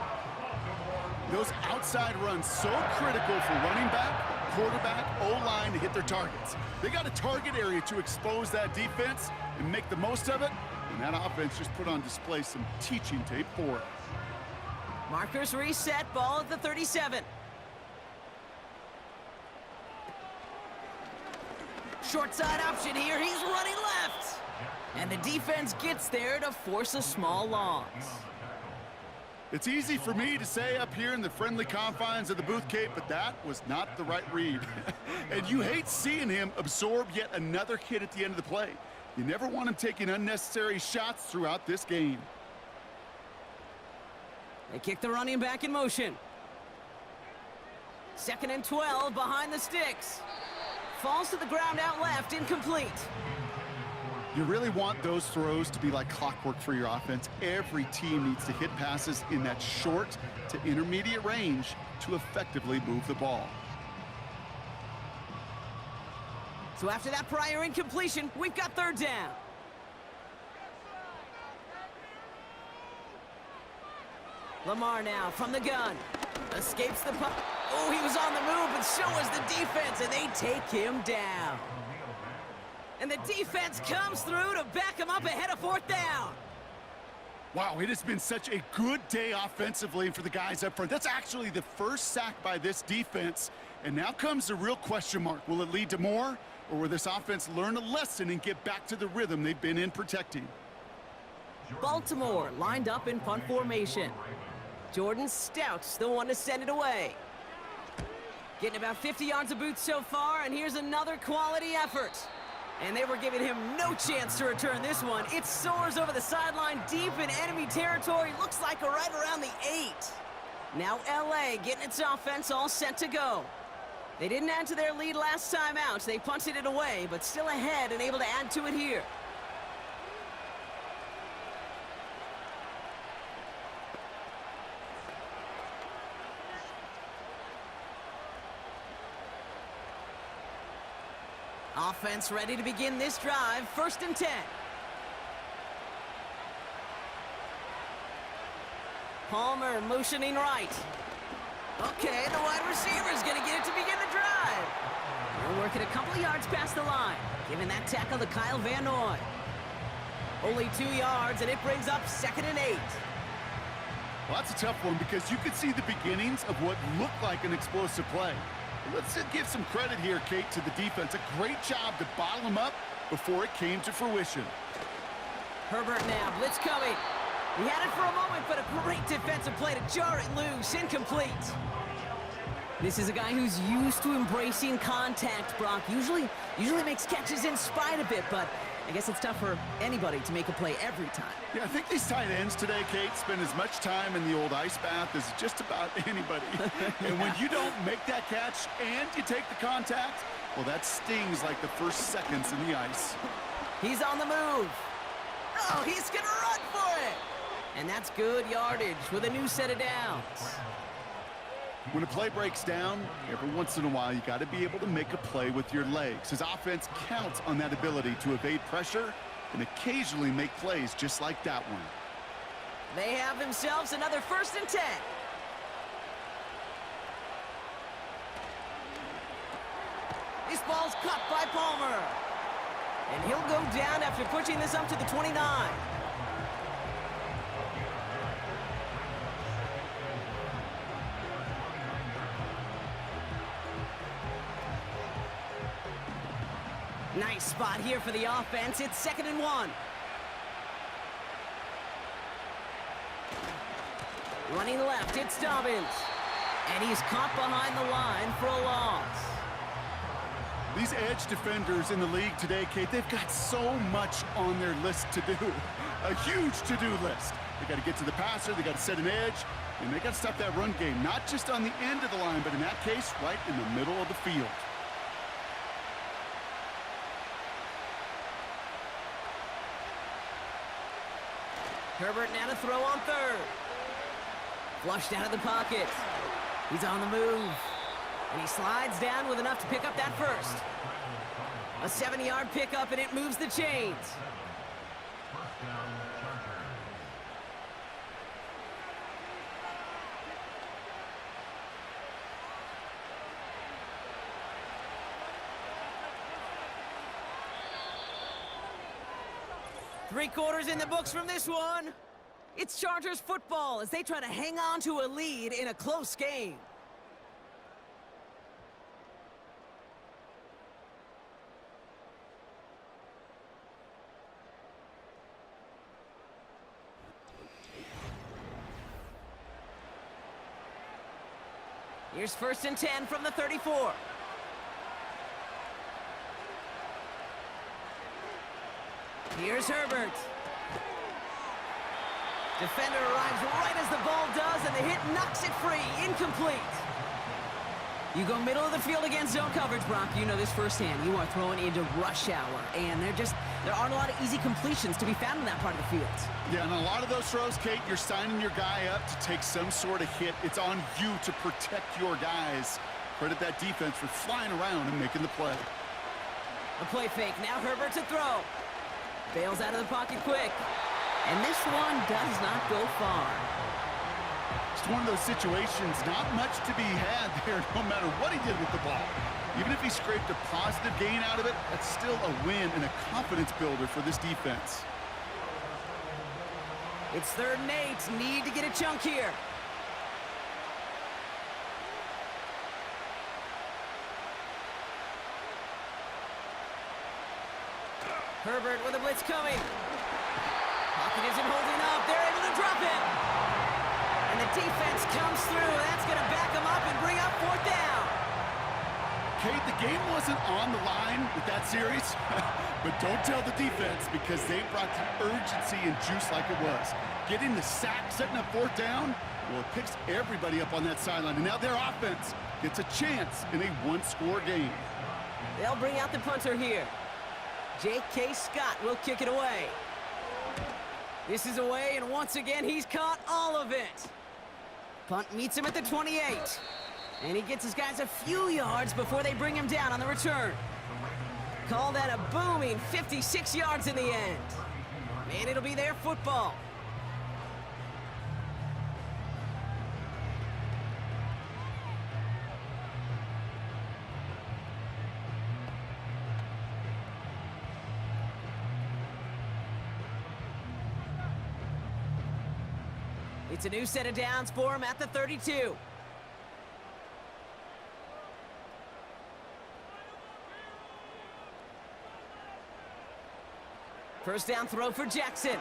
B: Those outside runs so critical for running back, quarterback, O-line to hit their targets. They got a target area to expose that defense and make the most of it. And that offense just put on display some teaching tape for it.
A: Markers reset, ball at the 37. Short side option here, he's running left. And the defense gets there to force a small loss.
B: It's easy for me to say up here in the friendly confines of the booth, Kate, but that was not the right read. And you hate seeing him absorb yet another hit at the end of the play. You never want him taking unnecessary shots throughout this game.
A: They kick the running back in motion. 2nd and 12 behind the sticks. Falls to the ground out left, incomplete.
B: You really want those throws to be like clockwork for your offense. Every team needs to hit passes in that short to intermediate range to effectively move the ball.
A: So after that prior incompletion, we've got 3rd down. Lamar now from the gun. Escapes the puck. Oh, he was on the move, but so was the defense, and they take him down. And the defense comes through to back him up ahead of 4th down.
B: Wow, it has been such a good day offensively for the guys up front. That's actually the first sack by this defense. And now comes the real question mark. Will it lead to more, or will this offense learn a lesson and get back to the rhythm they've been in protecting?
A: Baltimore lined up in punt formation. Jordan Stout's the one to send it away. Getting about 50 yards of boots so far, and here's another quality effort. And they were giving him no chance to return this one. It soars over the sideline deep in enemy territory. Looks like right around the 8. Now LA getting its offense all set to go. They didn't add to their lead last time out. They punted it away, but still ahead and able to add to it here. Offense ready to begin this drive. 1st and 10. Palmer motioning right. Okay, the wide receiver's going to get it to begin the drive. We're working a couple of yards past the line. Giving that tackle to Kyle Van Noy. Only 2 yards, and it brings up 2nd and 8.
B: Well, that's a tough one because you could see the beginnings of what looked like an explosive play. Let's give some credit here, Kate, to the defense. A great job to bottle them up before it came to fruition.
A: Herbert now, blitz coming. He had it for a moment, but a great defensive play to jar it loose, incomplete. This is a guy who's used to embracing contact, Brock. Usually makes catches in spite of it, but I guess it's tough for anybody to make a play every time.
B: Yeah, I think these tight ends today, Kate, spend as much time in the old ice bath as just about anybody. And when you don't make that catch and you take the contact, well, that stings like the first seconds in the ice.
A: He's on the move. Oh, he's going to run for it. And that's good yardage with a new set of downs.
B: When a play breaks down, every once in a while, you got to be able to make a play with your legs. His offense counts on that ability to evade pressure and occasionally make plays just like that one.
A: They have themselves another 1st and 10. This ball's cut by Palmer. And he'll go down after pushing this up to the 29. Nice spot here for the offense. It's 2nd and 1. Running left, it's Dobbins. And he's caught behind the line for a loss.
B: These edge defenders in the league today, Kate, they've got so much on their list to do. A huge to-do list. They got to get to the passer, they got to set an edge, and they got to stop that run game, not just on the end of the line, but in that case, right in the middle of the field.
A: Herbert now to throw on 3rd. Flushed out of the pocket. He's on the move. And he slides down with enough to pick up that 1st. A 70-yard pickup, and it moves the chains. Three quarters in the books from this one. It's Chargers football as they try to hang on to a lead in a close game. Here's 1st and 10 from the 34. Here's Herbert. Defender arrives right as the ball does, and the hit knocks it free. Incomplete. You go middle of the field against zone coverage, Brock. You know this firsthand. You are throwing into rush hour, and there aren't a lot of easy completions to be found in that part of the field.
B: Yeah, and a lot of those throws, Kate, you're signing your guy up to take some sort of hit. It's on you to protect your guys. Credit that defense for flying around and making the play.
A: A play fake. Now Herbert to throw. Bails out of the pocket quick. And this one does not go far.
B: It's one of those situations, not much to be had there, no matter what he did with the ball. Even if he scraped a positive gain out of it, that's still a win and a confidence builder for this defense.
A: It's 3rd and 8. Need to get a chunk here. Herbert with a blitz coming. Pocket isn't holding up. They're able to drop him. And the defense comes through. That's going to back him up and bring up 4th down.
B: Kate, the game wasn't on the line with that series, but don't tell the defense because they brought the urgency and juice like it was. Getting the sack, setting up 4th down, well, it picks everybody up on that sideline. And now their offense gets a chance in a one-score game.
A: They'll bring out the punter here. J.K. Scott will kick it away. This is away, and once again, he's caught all of it. Punt meets him at the 28. And he gets his guys a few yards before they bring him down on the return. Call that a booming 56 yards in the end. And it'll be their football. It's a new set of downs for him at the 32. First down throw for Jackson.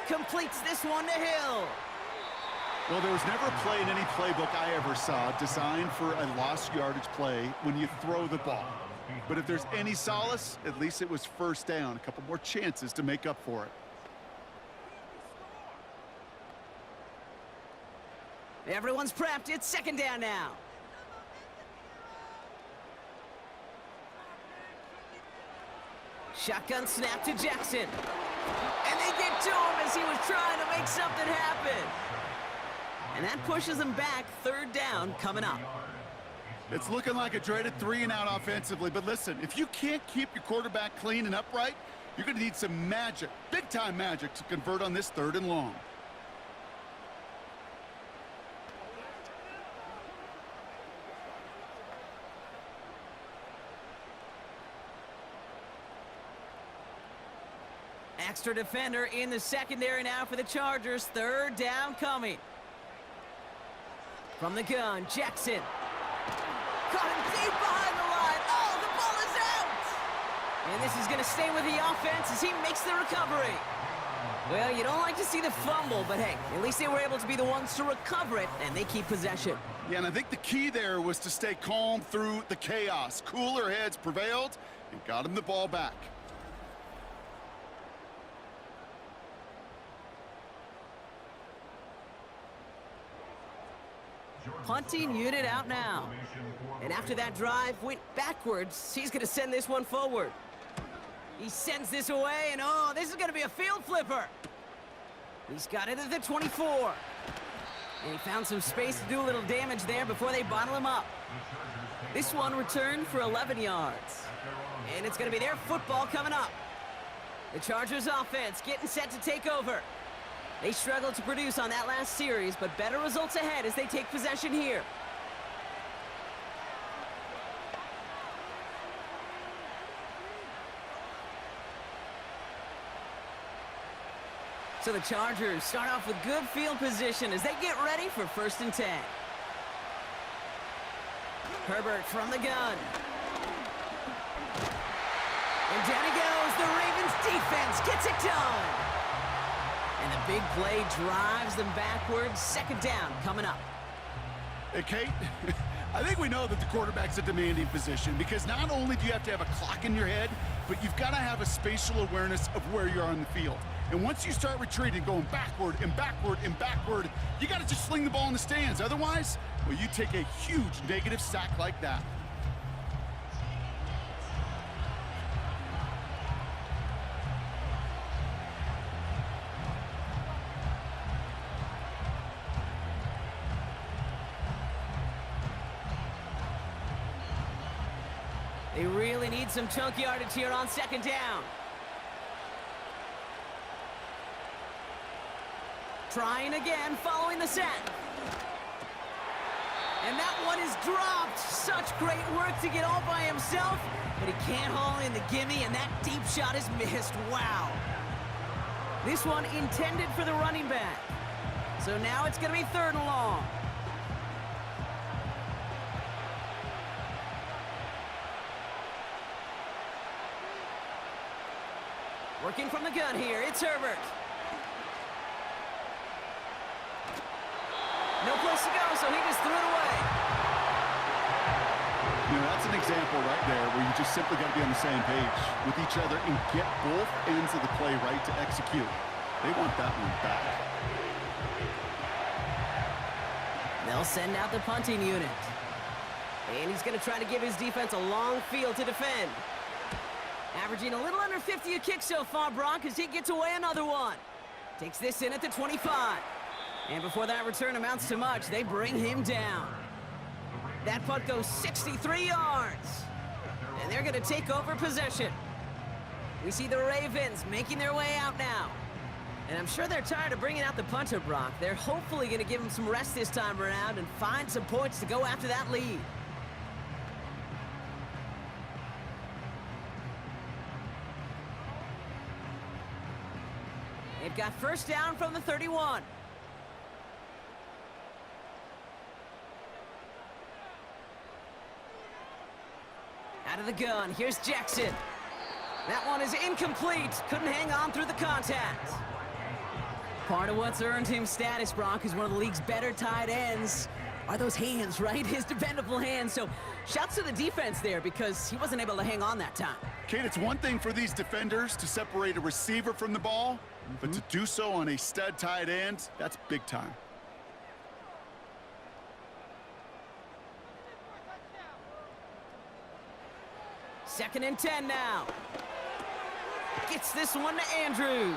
A: Completes this one to Hill.
B: Well, there was never a play in any playbook I ever saw designed for a lost yardage play when you throw the ball. But if there's any solace, at least it was 1st down. A couple more chances to make up for it.
A: Everyone's prepped. It's 2nd down now. Shotgun snap to Jackson. And they get to him as he was trying to make something happen. And that pushes him back. 3rd down coming up.
B: It's looking like a dreaded 3-and-out offensively. But listen, if you can't keep your quarterback clean and upright, you're going to need some magic, big-time magic, to convert on this 3rd and long.
A: Extra defender in the secondary now for the Chargers. 3rd down coming. From the gun, Jackson. Caught him deep behind the line. Oh, the ball is out! And this is going to stay with the offense as he makes the recovery. Well, you don't like to see the fumble, but hey, at least they were able to be the ones to recover it, and they keep possession.
B: Yeah, and I think the key there was to stay calm through the chaos. Cooler heads prevailed and got him the ball back.
A: Punting unit out now. And after that drive went backwards, he's going to send this one forward. He sends this away, and oh, this is going to be a field flipper. He's got it at the 24. And he found some space to do a little damage there before they bottle him up. This one returned for 11 yards. And it's going to be their football coming up. The Chargers offense getting set to take over. They struggled to produce on that last series, but better results ahead as they take possession here. So the Chargers start off with good field position as they get ready for 1st and 10. Herbert from the gun. And down he goes. The Ravens defense gets it done. And the big play drives them backwards. 2nd down coming up.
B: Hey, Kate, I think we know that the quarterback's a demanding position because not only do you have to have a clock in your head, but you've got to have a spatial awareness of where you are on the field. And once you start retreating, going backward and backward and backward, you got to just sling the ball in the stands. Otherwise, well, you take a huge negative sack like that.
A: They really need some chunk yardage here on second down. Trying again, following the sack. And that one is dropped. Such great work to get all by himself, but he can't haul in the gimme, and that deep shot is missed. Wow. This one intended for the running back. So now it's going to be 3rd and long. Working from the gun here, it's Herbert. No place to go, so he just threw it away.
B: You know, that's an example right there where you just simply got to be on the same page with each other and get both ends of the play right to execute. They want that one back.
A: They'll send out the punting unit. And he's going to try to give his defense a long field to defend. Averaging a little under 50 a kick so far, Brock, as he gets away another one. Takes this in at the 25. And before that return amounts to much, they bring him down. That punt goes 63 yards. And they're going to take over possession. We see the Ravens making their way out now. And I'm sure they're tired of bringing out the punter, Brock. They're hopefully going to give him some rest this time around and find some points to go after that lead. They've got first down from the 31. Out of the gun, here's Jackson. That one is incomplete. Couldn't hang on through the contact. Part of what's earned him status, Brock, is one of the league's better tight ends. Are those hands, right? His dependable hands. So shouts to the defense there because he wasn't able to hang on that time.
B: Kate, it's one thing for these defenders to separate a receiver from the ball, but to do so on a stud tight end, that's big time.
A: Second and 10 now. Gets this one to Andrews.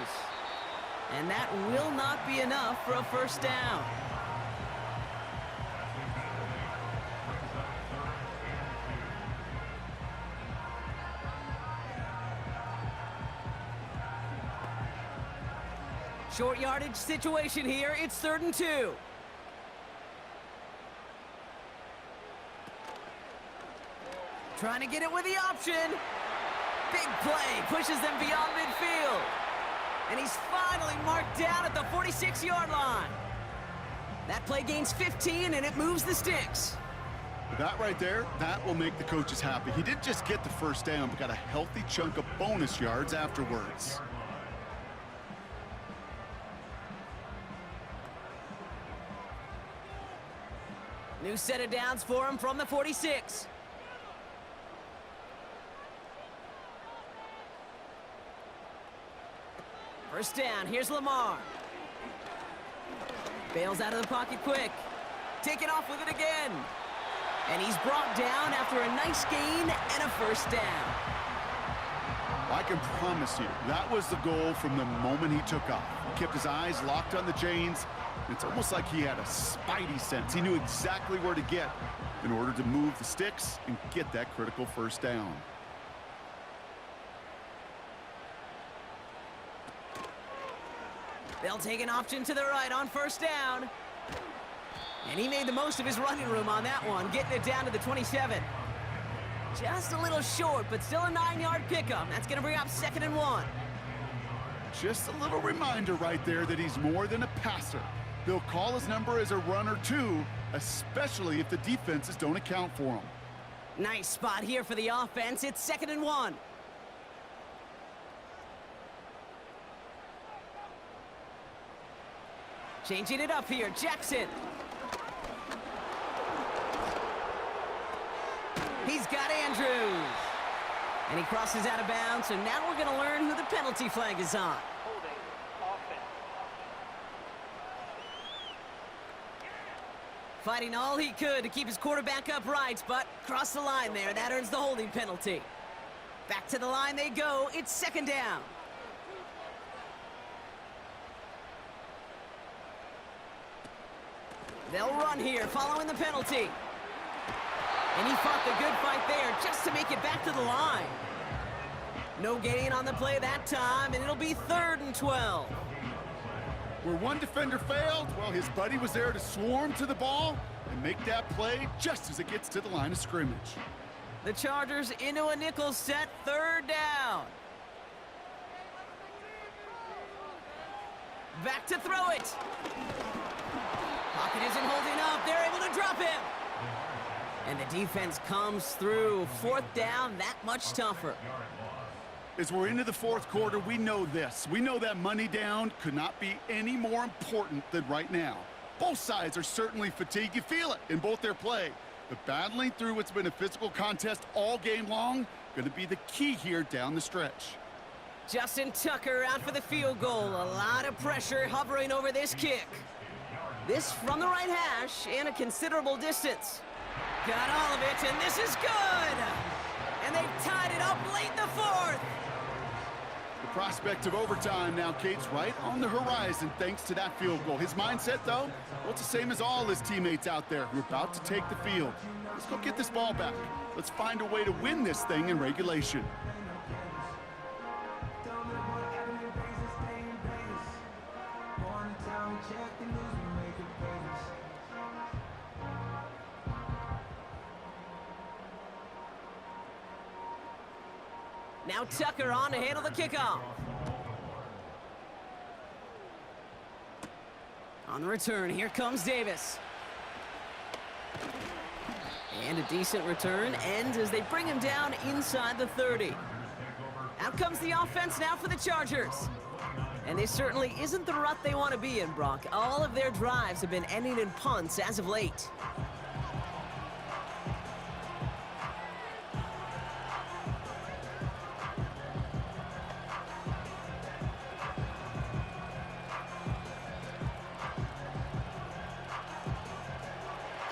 A: And that will not be enough for a first down. Short yardage situation here. It's 3rd and 2. Trying to get it with the option. Big play. Pushes them beyond midfield. And he's finally marked down at the 46-yard line. That play gains 15, and it moves the sticks.
B: That right there, that will make the coaches happy. He didn't just get the first down, but got a healthy chunk of bonus yards afterwards.
A: New set of downs for him from the 46. First down, here's Lamar. Bails out of the pocket quick. Taking off with it again. And he's brought down after a nice gain and a first down.
B: I can promise you, that was the goal from the moment he took off. He kept his eyes locked on the chains. It's almost like he had a spidey sense. He knew exactly where to get in order to move the sticks and get that critical first down.
A: They'll take an option to the right on first down. And he made the most of his running room on that one, getting it down to the 27. Just a little short, but still a 9-yard pickup. That's going to bring up 2nd and 1.
B: Just a little reminder right there that he's more than a passer. They'll call his number as a runner too, especially if the defenses don't account for him.
A: Nice spot here for the offense. It's 2nd and 1. Changing it up here, Jackson. He's got Andrews. And he crosses out of bounds, so now we're going to learn who the penalty flag is on.
E: Holding offense.
A: Fighting all he could to keep his quarterback upright, but crossed the line there. That earns the holding penalty. Back to the line they go. It's second down. They'll run here following the penalty. And he fought the good fight there just to make it back to the line. No gain on the play that time, and it'll be 3rd and 12.
B: Where one defender failed, well, his buddy was there to swarm to the ball and make that play just as it gets to the line of scrimmage.
A: The Chargers into a nickel set, 3rd down. Back to throw it. Pocket isn't holding up. They're able to drop him. And the defense comes through. 4th down, that much tougher.
B: As we're into the 4th quarter, we know this. We know that money down could not be any more important than right now. Both sides are certainly fatigued. You feel it in both their play. But battling through what's been a physical contest all game long, going to be the key here down the stretch.
A: Justin Tucker out for the field goal. A lot of pressure hovering over this kick. This from the right hash and a considerable distance. Got all of it, and this is good! And they've tied it up late in the 4th.
B: The prospect of overtime now, Kate's right on the horizon thanks to that field goal. His mindset, though, well, it's the same as all his teammates out there who are about to take the field. Let's go get this ball back. Let's find a way to win this thing in regulation.
A: Now Tucker on to handle the kickoff. On the return, here comes Davis. And a decent return ends as they bring him down inside the 30. Out comes the offense now for the Chargers. And this certainly isn't the rut they want to be in, Brock. All of their drives have been ending in punts as of late.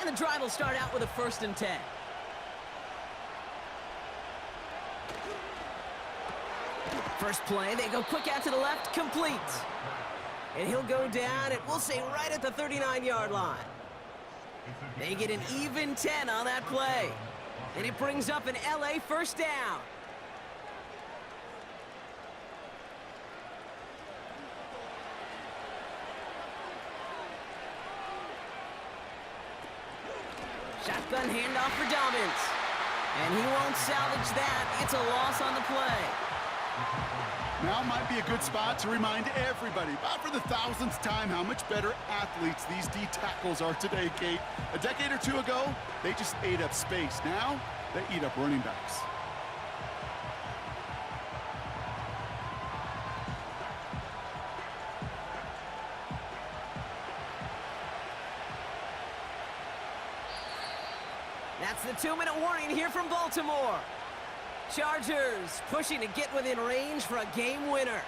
A: And the drive will start out with a 1st and 10. First play, they go quick out to the left, complete. And he'll go down, and we'll say right at the 39-yard line. They get an even 10 on that play. And it brings up an LA 1st down. Shotgun handoff for Dobbins. And he won't salvage that. It's a loss on the play.
B: Now might be a good spot to remind everybody, about for the 1000th time, how much better athletes these D tackles are today, Kate. A decade or two ago, they just ate up space. Now, they eat up running backs.
A: That's the 2-minute warning here from Baltimore. Chargers pushing to get within range for a game winner.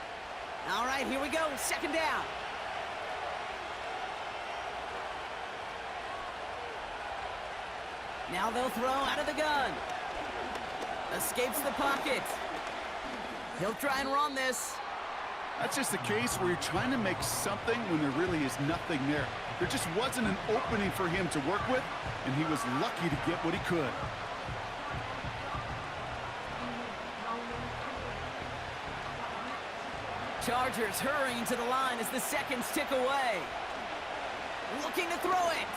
A: All right, here we go, 2nd down. Now they'll throw out of the gun. Escapes the pocket. He'll try and run this.
B: That's just a case where you're trying to make something when there really is nothing there. There just wasn't an opening for him to work with, and he was lucky to get what he could.
A: Chargers hurrying to the line as the seconds tick away. Looking to throw it.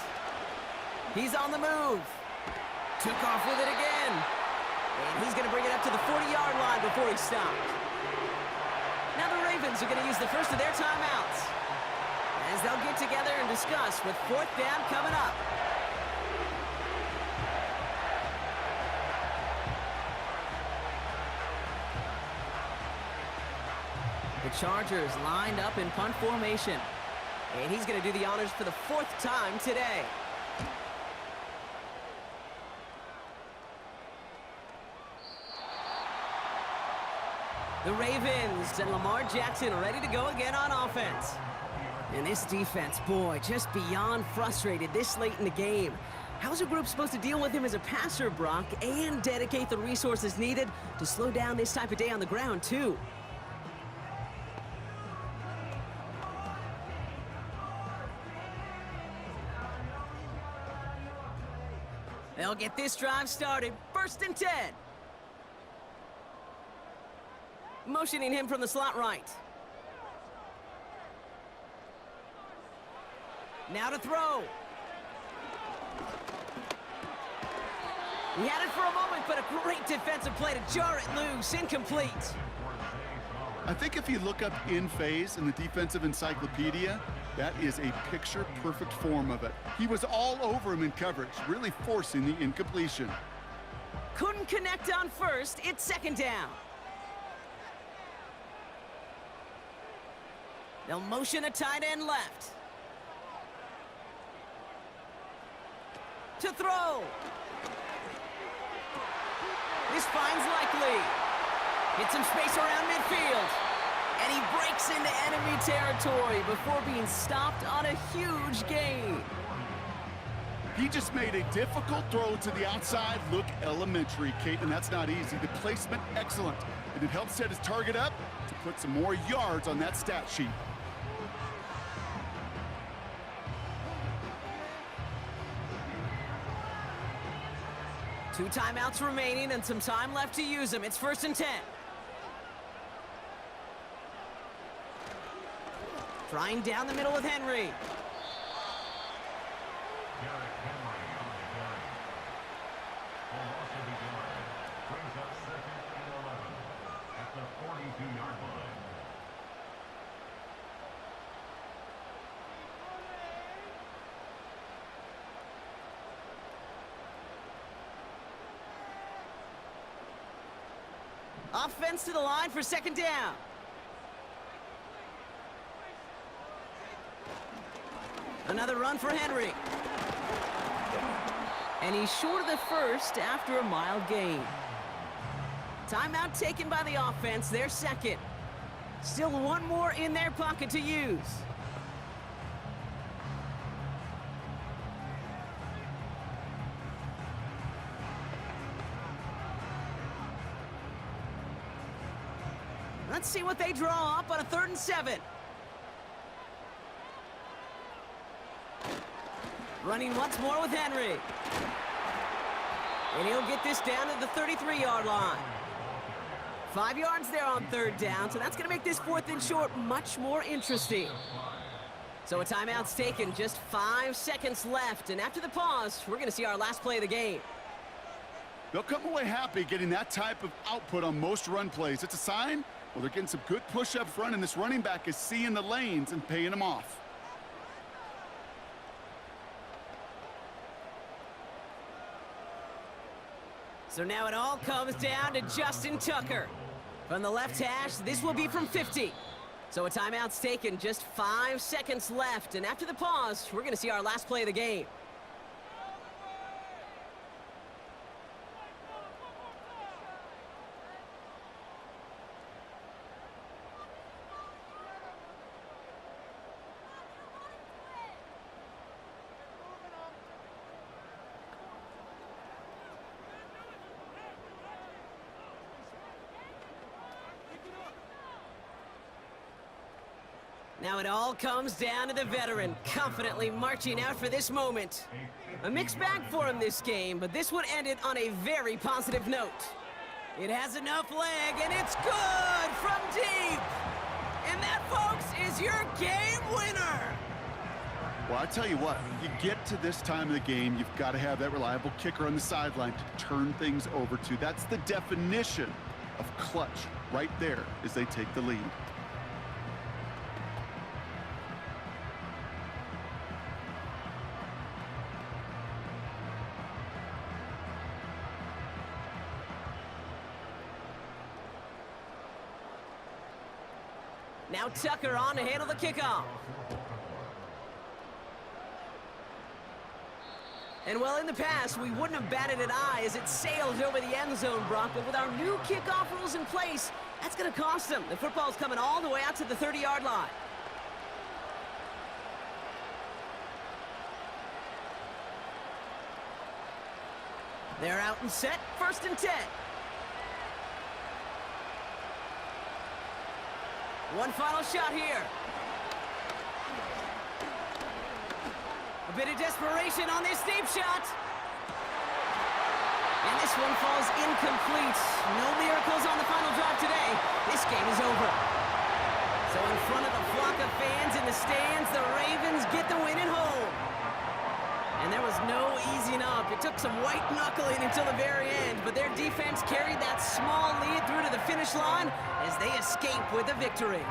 A: He's on the move. Took off with it again. And he's going to bring it up to the 40-yard line before he stopped. Now the Ravens are going to use the first of their timeouts as they'll get together and discuss with 4th down coming up. The Chargers lined up in punt formation. And he's going to do the honors for the 4th time today. The Ravens and Lamar Jackson ready to go again on offense. And this defense, boy, just beyond frustrated this late in the game. How's a group supposed to deal with him as a passer, Brock, and dedicate the resources needed to slow down this type of day on the ground, too? They'll get this drive started. 1st and 10. Motioning him from the slot right. Now to throw. He had it for a moment, but a great defensive play to jar it loose. Incomplete.
B: I think if you look up in phase in the defensive encyclopedia, that is a picture-perfect form of it. He was all over him in coverage, really forcing the incompletion.
A: Couldn't connect on 1st. It's 2nd down. They'll motion a tight end left. To throw. This finds likely. Hits some space around midfield. And he breaks into enemy territory before being stopped on a huge gain.
B: He just made a difficult throw to the outside look elementary, Kate, and that's not easy. The placement, excellent. And it helped set his target up to put some more yards on that stat sheet.
A: Two timeouts remaining and some time left to use them. It's 1st and 10. Trying down the middle with Henry. Offense to the line for 2nd down. Another run for Henry. And he's short of the 1st after a mild gain. Timeout taken by the offense, their 2nd. Still one more in their pocket to use. Let's see what they draw up on a 3rd and 7. Running once more with Henry. And he'll get this down to the 33-yard line. 5 yards there on 3rd down, so that's going to make this 4th and short much more interesting. So a timeout's taken, just 5 seconds left, and after the pause, we're going to see our last play of the game.
B: They'll come away happy getting that type of output on most run plays. It's a sign, well, they're getting some good push up front, and this running back is seeing the lanes and paying them off.
A: So now it all comes down to Justin Tucker. From the left hash, this will be from 50. So a timeout's taken, just 5 seconds left, and after the pause, we're going to see our last play of the game. Now it all comes down to the veteran, confidently marching out for this moment. A mixed bag for him this game, but this one ended on a very positive note. It has enough leg, and it's good from deep. And that, folks, is your game winner.
B: Well, I tell you what, you get to this time of the game, you've got to have that reliable kicker on the sideline to turn things over to. That's the definition of clutch right there as they take the lead.
A: Now Tucker on to handle the kickoff. And well, in the past, we wouldn't have batted an eye as it sailed over the end zone, Brock. But with our new kickoff rules in place, That's going to cost them. The football's coming all the way out to the 30-yard line. They're out and set, 1st and 10. One final shot here. A bit of desperation on this deep shot. And this one falls incomplete. No miracles on the final drive today. This game is over. So in front of the flock of fans in the stands, the Ravens get the win at home. And there was no easing up. It took some white knuckling until the very end, but their defense carried that small lead through to the finish line as they escape with a victory.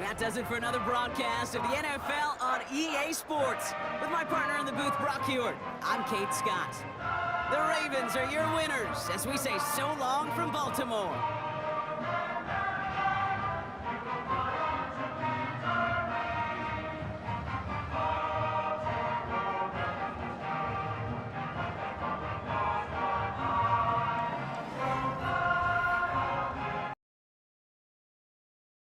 A: That does it for another broadcast of the NFL on EA Sports. With my partner in the booth, Brock Hewitt, I'm Kate Scott. The Ravens are your winners as we say so long from Baltimore.